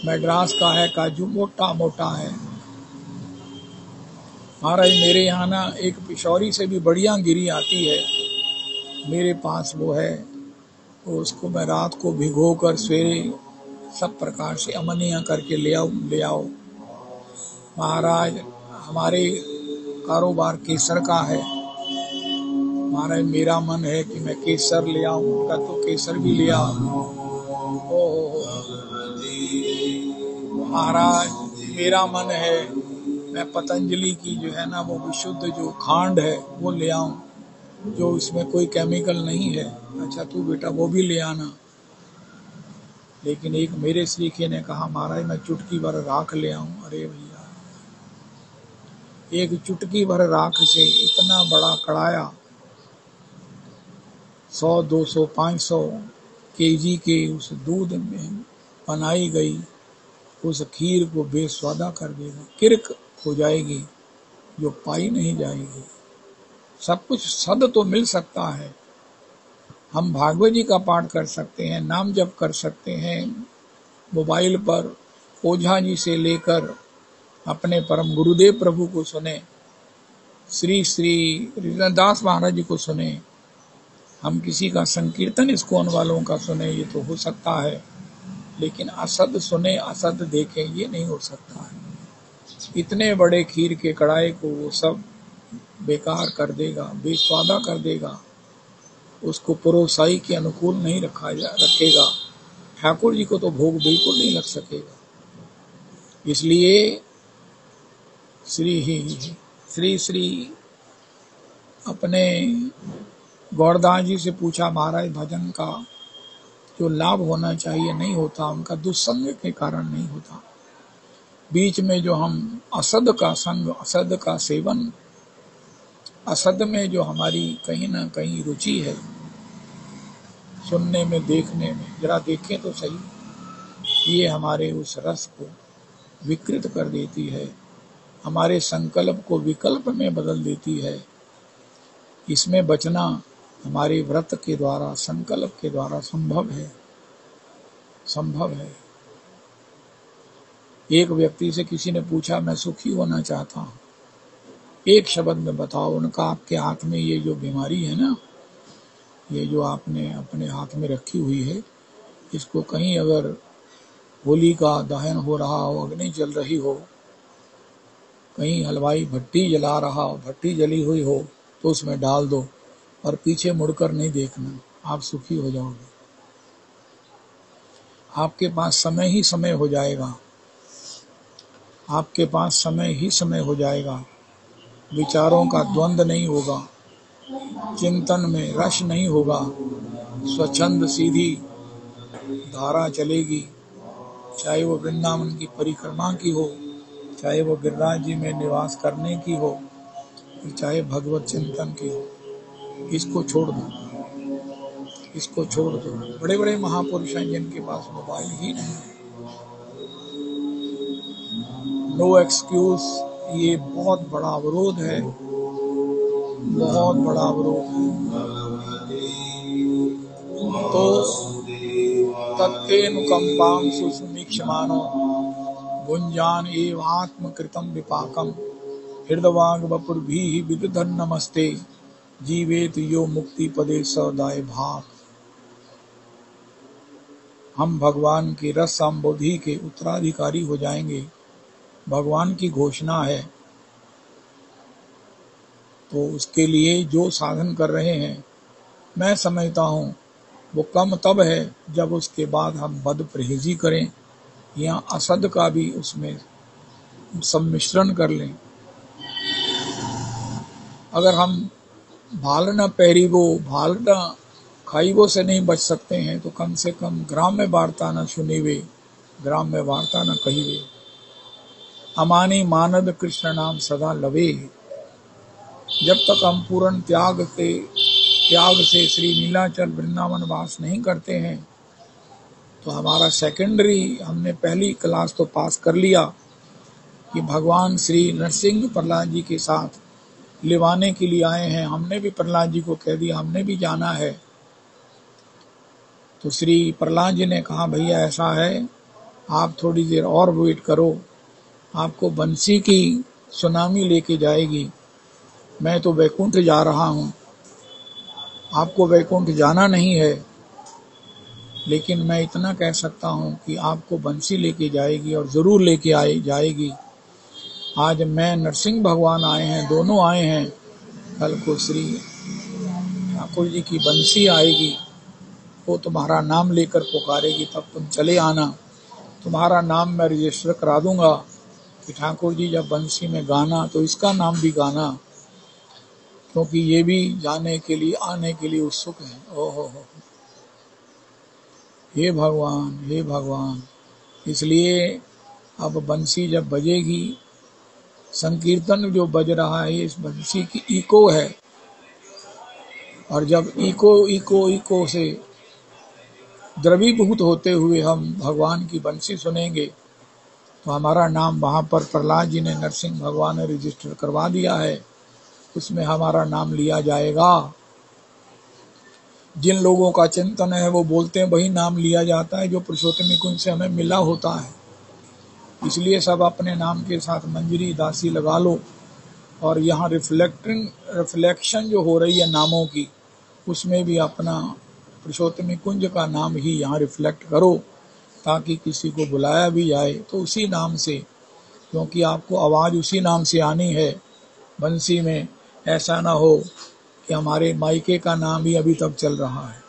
मैड्रास का है काजू, मोटा मोटा है। महाराज मेरे यहाँ ना एक पिशौरी से भी बढ़िया गिरी आती है, मेरे पास वो है, तो उसको मैं रात को भिगो कर सवेरे सब प्रकार से अमनिया करके ले आओ। महाराज हमारे कारोबार केसर का है, महाराज मेरा मन है कि मैं केसर ले आऊं, उनका तो केसर भी ले आओ। महाराज मेरा मन है मैं पतंजलि की जो है ना वो विशुद्ध जो खांड है वो ले आऊं, जो इसमें कोई केमिकल नहीं है। अच्छा तू बेटा वो भी ले आना। लेकिन एक मेरे श्रीखे ने कहा महाराज मैं चुटकी भर राख ले आऊं। अरे भैया, एक चुटकी भर राख से इतना बड़ा कड़ाया 100, 200, 500 केजी के उस दूध में बनाई गई उस खीर को बेस्वादा कर देगा, किरक हो जाएगी जो पाई नहीं जाएगी। सब कुछ सद तो मिल सकता है, हम भागवत जी का पाठ कर सकते हैं, नाम जप कर सकते हैं, मोबाइल पर ओझा जी से लेकर अपने परम गुरुदेव प्रभु को सुने, श्री श्री ऋषिदास महाराज जी को सुने, हम किसी का संकीर्तन इस्कॉन वालों का सुने, ये तो हो सकता है, लेकिन असद सुने असद देखें ये नहीं हो सकता है। इतने बड़े खीर के कढ़ाई को वो सब बेकार कर देगा, बेस्वादा कर देगा, उसको परोसाई के अनुकूल नहीं रखेगा। ठाकुर जी को तो भोग बिल्कुल नहीं लग सकेगा। इसलिए श्री श्री अपने गौरदास जी से पूछा, महाराज भजन का जो लाभ होना चाहिए नहीं होता, उनका दुस्संग के कारण नहीं होता। बीच में जो हम असद का संग, असद का सेवन, असद में जो हमारी कहीं ना कहीं रुचि है, सुनने में, देखने में, जरा देखें तो सही, ये हमारे उस रस को विकृत कर देती है, हमारे संकल्प को विकल्प में बदल देती है। इसमें बचना हमारे व्रत के द्वारा, संकल्प के द्वारा संभव है, संभव है। एक व्यक्ति से किसी ने पूछा, मैं सुखी होना चाहता हूं, एक शब्द में बताओ। उनका, आपके हाथ में ये जो बीमारी है ना, ये जो आपने अपने हाथ में रखी हुई है, इसको कहीं अगर होली का दहन हो रहा हो, अग्नि जल रही हो, कहीं हलवाई भट्टी जला रहा हो, भट्टी जली हुई हो, तो उसमें डाल दो और पीछे मुड़कर नहीं देखना, आप सुखी हो जाओगे। आपके पास समय ही समय हो जाएगा, आपके पास समय ही समय हो जाएगा। विचारों का द्वंद्व नहीं होगा, चिंतन में रस नहीं होगा, स्वच्छंद सीधी धारा चलेगी, चाहे वो वृंदावन की परिक्रमा की हो, चाहे वो गिरिराज जी में निवास करने की हो, चाहे भगवत चिंतन की हो। इसको छोड़ दो, इसको छोड़ दो। बड़े बड़े महापुरुष हैं जिनके पास मोबाइल ही नहीं है। नो एक्सक्यूज, ये बहुत बड़ा अवरोध है, बहुत बड़ा अवरोध है। तो तत्तेनुकंपां सुसमीक्षमानो भुंजान एव आत्मकृतं विपाकम हृदवाग वपुर्भिः विदधन् नमस्ते जीवेत यो मुक्ति पदे सदाय भाग। हम भगवान के रस संबोधि के उत्तराधिकारी हो जाएंगे, भगवान की घोषणा है। तो उसके लिए जो साधन कर रहे हैं, मैं समझता हूँ वो कम तब है जब उसके बाद हम बद परहेजी करें या असद का भी उसमें सम्मिश्रण कर लें। अगर हम भालना पैरीगो, भालना खाइबो से नहीं बच सकते हैं, तो कम से कम ग्राम्य वार्ता न सुनिवे, ग्राम्य वार्ता न कहिवे। अमानी मानद कृष्ण नाम सदा लवे। जब तक हम पूर्ण त्याग से श्री नीलाचल वृंदावन वास नहीं करते हैं, तो हमारा सेकेंडरी, हमने पहली क्लास तो पास कर लिया कि भगवान श्री नरसिंह प्रहलाद जी के साथ लिवाने के लिए आए हैं। हमने भी प्रहलाद जी को कह दिया, हमने भी जाना है। तो श्री प्रहलाद जी ने कहा, भैया ऐसा है, आप थोड़ी देर और वेट करो, आपको बंसी की सुनामी लेके जाएगी। मैं तो वैकुंठ जा रहा हूँ, आपको वैकुंठ जाना नहीं है, लेकिन मैं इतना कह सकता हूँ कि आपको बंसी लेके जाएगी और जरूर लेके जाएगी। आज मैं नरसिंह भगवान आए हैं, दोनों आए हैं, कल को श्री ठाकुर जी की बंसी आएगी, वो तुम्हारा नाम लेकर पुकारेगी, तब तुम चले आना। तुम्हारा नाम मैं रजिस्टर करा दूंगा कि ठाकुर जी जब बंसी में गाना तो इसका नाम भी गाना, क्योंकि ये भी जाने के लिए, आने के लिए उत्सुक है। ओहो, हे भगवान, हे भगवान। इसलिए अब बंसी जब बजेगी, संकीर्तन जो बज रहा है, इस बंसी की इको है, और जब इको से द्रवीभूत होते हुए हम भगवान की बंसी सुनेंगे, तो हमारा नाम वहां पर प्रहलाद जी ने, नरसिंह भगवान ने रजिस्टर करवा दिया है, उसमें हमारा नाम लिया जाएगा। जिन लोगों का चिंतन है वो बोलते हैं वही नाम लिया जाता है जो पुरुषोत्तम कुंज से हमें मिला होता है। इसलिए सब अपने नाम के साथ मंजरी दासी लगा लो, और यहाँ रिफ्लेक्शन जो हो रही है नामों की, उसमें भी अपना पुरुषोत्तम कुंज का नाम ही यहाँ रिफ्लेक्ट करो, ताकि किसी को बुलाया भी जाए तो उसी नाम से क्योंकि आपको आवाज़ उसी नाम से आनी है बंसी में। ऐसा ना हो कि हमारे मायके का नाम ही अभी तक चल रहा है।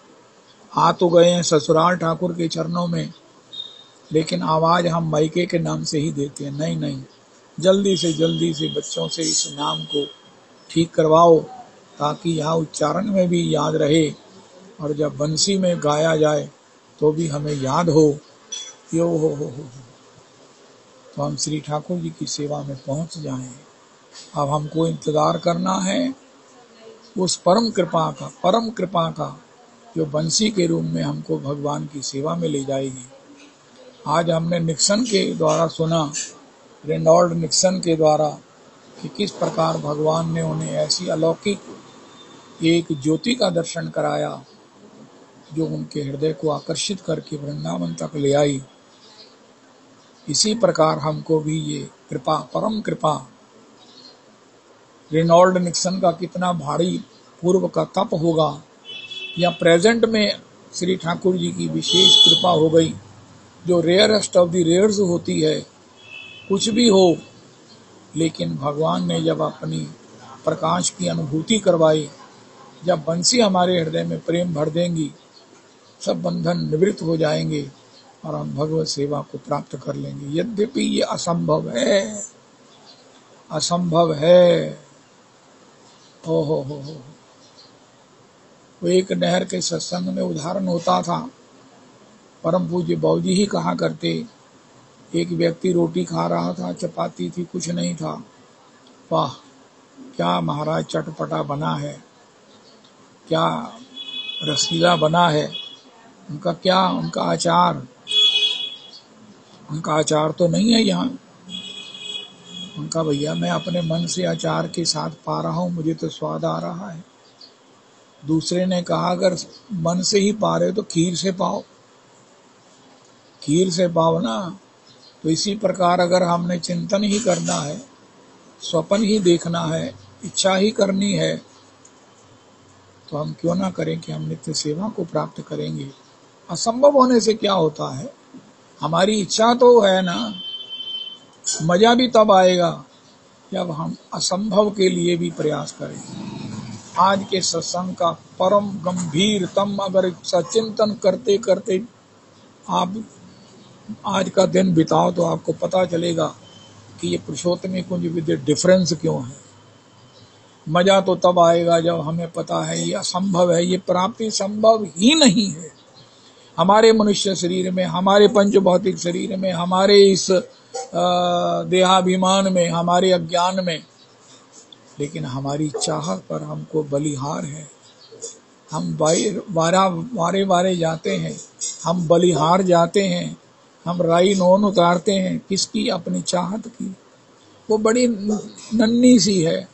आ तो गए हैं ससुराल ठाकुर के चरणों में, लेकिन आवाज़ हम मायके के नाम से ही देते हैं। नहीं नहीं, जल्दी से बच्चों से इस नाम को ठीक करवाओ, ताकि यहाँ उच्चारण में भी याद रहे, और जब बंसी में गाया जाए तो भी हमें याद हो। यो हो, तो हम श्री ठाकुर जी की सेवा में पहुँच जाएं। अब हमको इंतज़ार करना है उस परम कृपा का, जो बंसी के रूप में हमको भगवान की सेवा में ले जाएगी। आज हमने निक्सन के द्वारा सुना, रेनॉल्ड निक्सन के द्वारा, कि किस प्रकार भगवान ने उन्हें ऐसी अलौकिक एक ज्योति का दर्शन कराया जो उनके हृदय को आकर्षित करके वृंदावन तक ले आई। इसी प्रकार हमको भी ये कृपा, परम कृपा, रेनॉल्ड निक्सन का कितना भारी पूर्व का तप होगा, या प्रेजेंट में श्री ठाकुर जी की विशेष कृपा हो गई, जो रेयरेस्ट ऑफ द रेयर्स होती है। कुछ भी हो, लेकिन भगवान ने जब अपनी प्रकाश की अनुभूति करवाई, जब बंसी हमारे हृदय में प्रेम भर देंगी, सब बंधन निवृत्त हो जाएंगे और हम भगवत सेवा को प्राप्त कर लेंगे। यद्यपि ये असंभव है। ओ हो। वो एक नहर के सत्संग में उदाहरण होता था। परम पूज्य बाबूजी ही कहा करते, एक व्यक्ति रोटी खा रहा था, चपाती थी, कुछ नहीं था। वाह, क्या महाराज चटपटा बना है, क्या रसीला बना है। उनका अचार तो नहीं है यहाँ। उनका भैया मैं अपने मन से अचार के साथ पा रहा हूँ, मुझे तो स्वाद आ रहा है। दूसरे ने कहा, अगर मन से ही पा रहे हो तो खीर से पाओ ना। तो इसी प्रकार अगर हमने चिंतन ही करना है, स्वप्न ही देखना है, इच्छा ही करनी है, तो हम क्यों ना करें कि हम नित्य सेवा को प्राप्त करेंगे। असंभव होने से क्या होता है, हमारी इच्छा तो है ना। मजा भी तब आएगा जब हम असंभव के लिए भी प्रयास करें। आज के सत्संग का परम गंभीरतम अगर सचिंतन करते करते आप आज का दिन बिताओ, तो आपको पता चलेगा कि ये पुरुषोत्तम कुंज विद्या डिफरेंस क्यों है। मजा तो तब आएगा जब हमें पता है ये असंभव है, ये प्राप्ति संभव ही नहीं है हमारे मनुष्य शरीर में, हमारे पंच भौतिक शरीर में, हमारे इस देहाभिमान में, हमारे अज्ञान में। लेकिन हमारी चाहत पर हमको बलिहार है। हम वारे जाते हैं, हम बलिहार जाते हैं, हम राई नोन उतारते हैं। किसकी? अपनी चाहत की। वो बड़ी नन्ही सी है।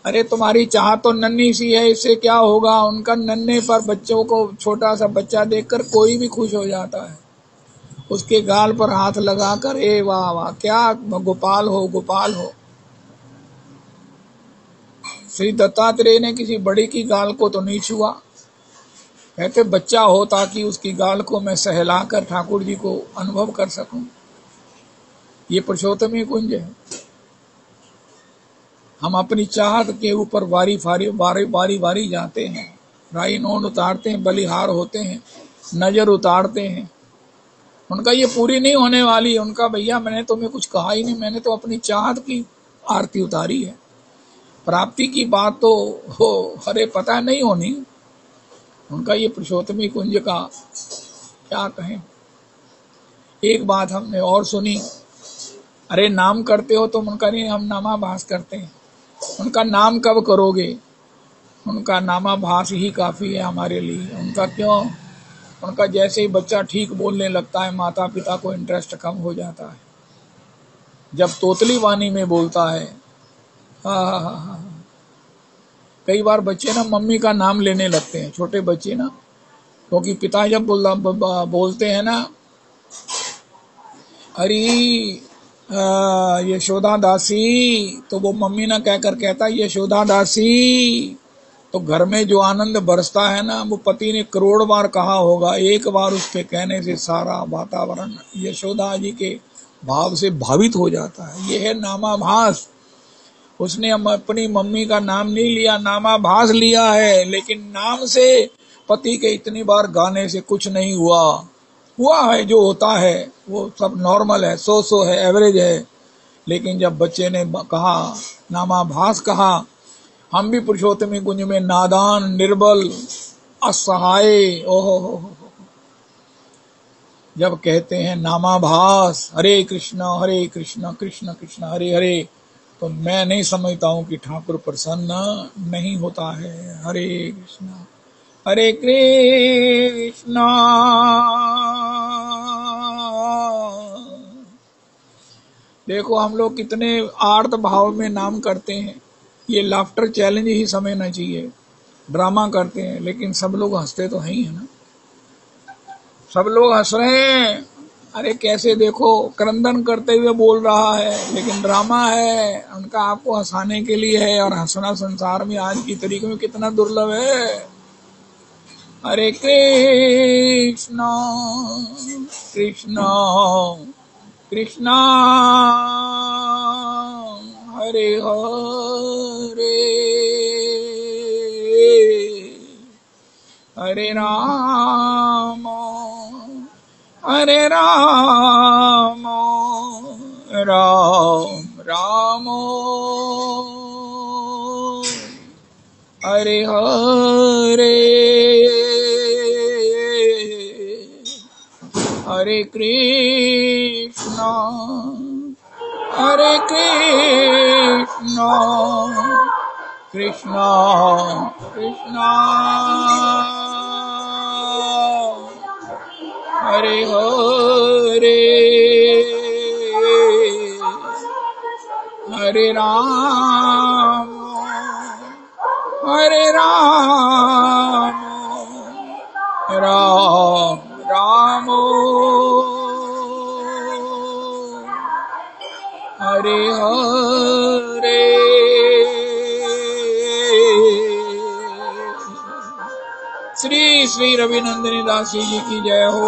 अरे तुम्हारी चाहत तो नन्ही सी है, इससे क्या होगा। उनका नन्हे पर बच्चों को, छोटा सा बच्चा देखकर कोई भी खुश हो जाता है। उसके गाल पर हाथ लगाकर, ए वाह वाह, क्या गोपाल हो। श्री दत्तात्रेय ने किसी बड़ी की गाल को तो नहीं छुआ, कहते बच्चा हो ताकि उसकी गाल को मैं सहलाकर ठाकुर जी को अनुभव कर सकूं। ये पुरुषोत्तम कुंज है। हम अपनी चाहत के ऊपर बारी जाते हैं, राई नोन उतारते हैं, बलिहार होते हैं, नजर उतारते हैं। उनका ये पूरी नहीं होने वाली। उनका भैया मैंने तुम्हें कुछ कहा ही नहीं, मैंने तो अपनी चाहत की आरती उतारी है। प्राप्ति की बात तो हो हरे पता नहीं होनी। उनका ये पुरुषोत्तमी कुंज का क्या कहें। एक बात हमने और सुनी, अरे नाम करते हो तुम? उनका नहीं, हम नामाभास करते हैं। उनका नाम कब करोगे? उनका नामाभास ही काफी है हमारे लिए। उनका क्यों? उनका जैसे ही बच्चा ठीक बोलने लगता है, माता पिता को इंटरेस्ट कम हो जाता है। जब तोतली वाणी में बोलता है, कई बार बच्चे ना मम्मी का नाम लेने लगते हैं, छोटे बच्चे ना, क्योंकि पिता जब बोलते हैं ना, अरे यशोदा दासी, तो वो मम्मी ना कहकर कहता यशोदा दासी। तो घर में जो आनंद बरसता है ना, वो पति ने करोड़ बार कहा होगा, एक बार उसके कहने से सारा वातावरण यशोदा जी के भाव से भावित हो जाता है। ये है नामाभास। उसने अपनी मम्मी का नाम नहीं लिया, नामाभास लिया है, लेकिन नाम से पति के इतनी बार गाने से कुछ नहीं हुआ। हुआ है जो होता है, वो सब नॉर्मल है, सो है, एवरेज है। लेकिन जब बच्चे ने कहा, नामाभास कहा, हम भी पुरुषोत्तमी कुंज में नादान, निर्बल, असहाय, ओहो, जब कहते हैं नामाभास, हरे कृष्ण कृष्ण कृष्ण हरे हरे, तो मैं नहीं समझता हूं कि ठाकुर प्रसन्न नहीं होता है। हरे कृष्णा। देखो हम लोग कितने आर्त भाव में नाम करते हैं। ये लाफ्टर चैलेंज ही समझना चाहिए। ड्रामा करते हैं, लेकिन सब लोग हंसते तो हैं ही है ना। सब लोग हंस रहे हैं। अरे कैसे देखो, क्रंदन करते हुए बोल रहा है, लेकिन ड्रामा है उनका, आपको हंसाने के लिए है। और हंसना संसार में आज की तरीके में कितना दुर्लभ है। हरे कृष्णा कृष्णा कृष्णा हरे हरे, हरे राम हरे राम, राम राम हरे हरे, हरे कृष्णा कृष्णा कृष्णा हरे हरे, हरे राम राम राम हरे हरे। श्री श्री रविनंदिनी दासी जी की जय हो।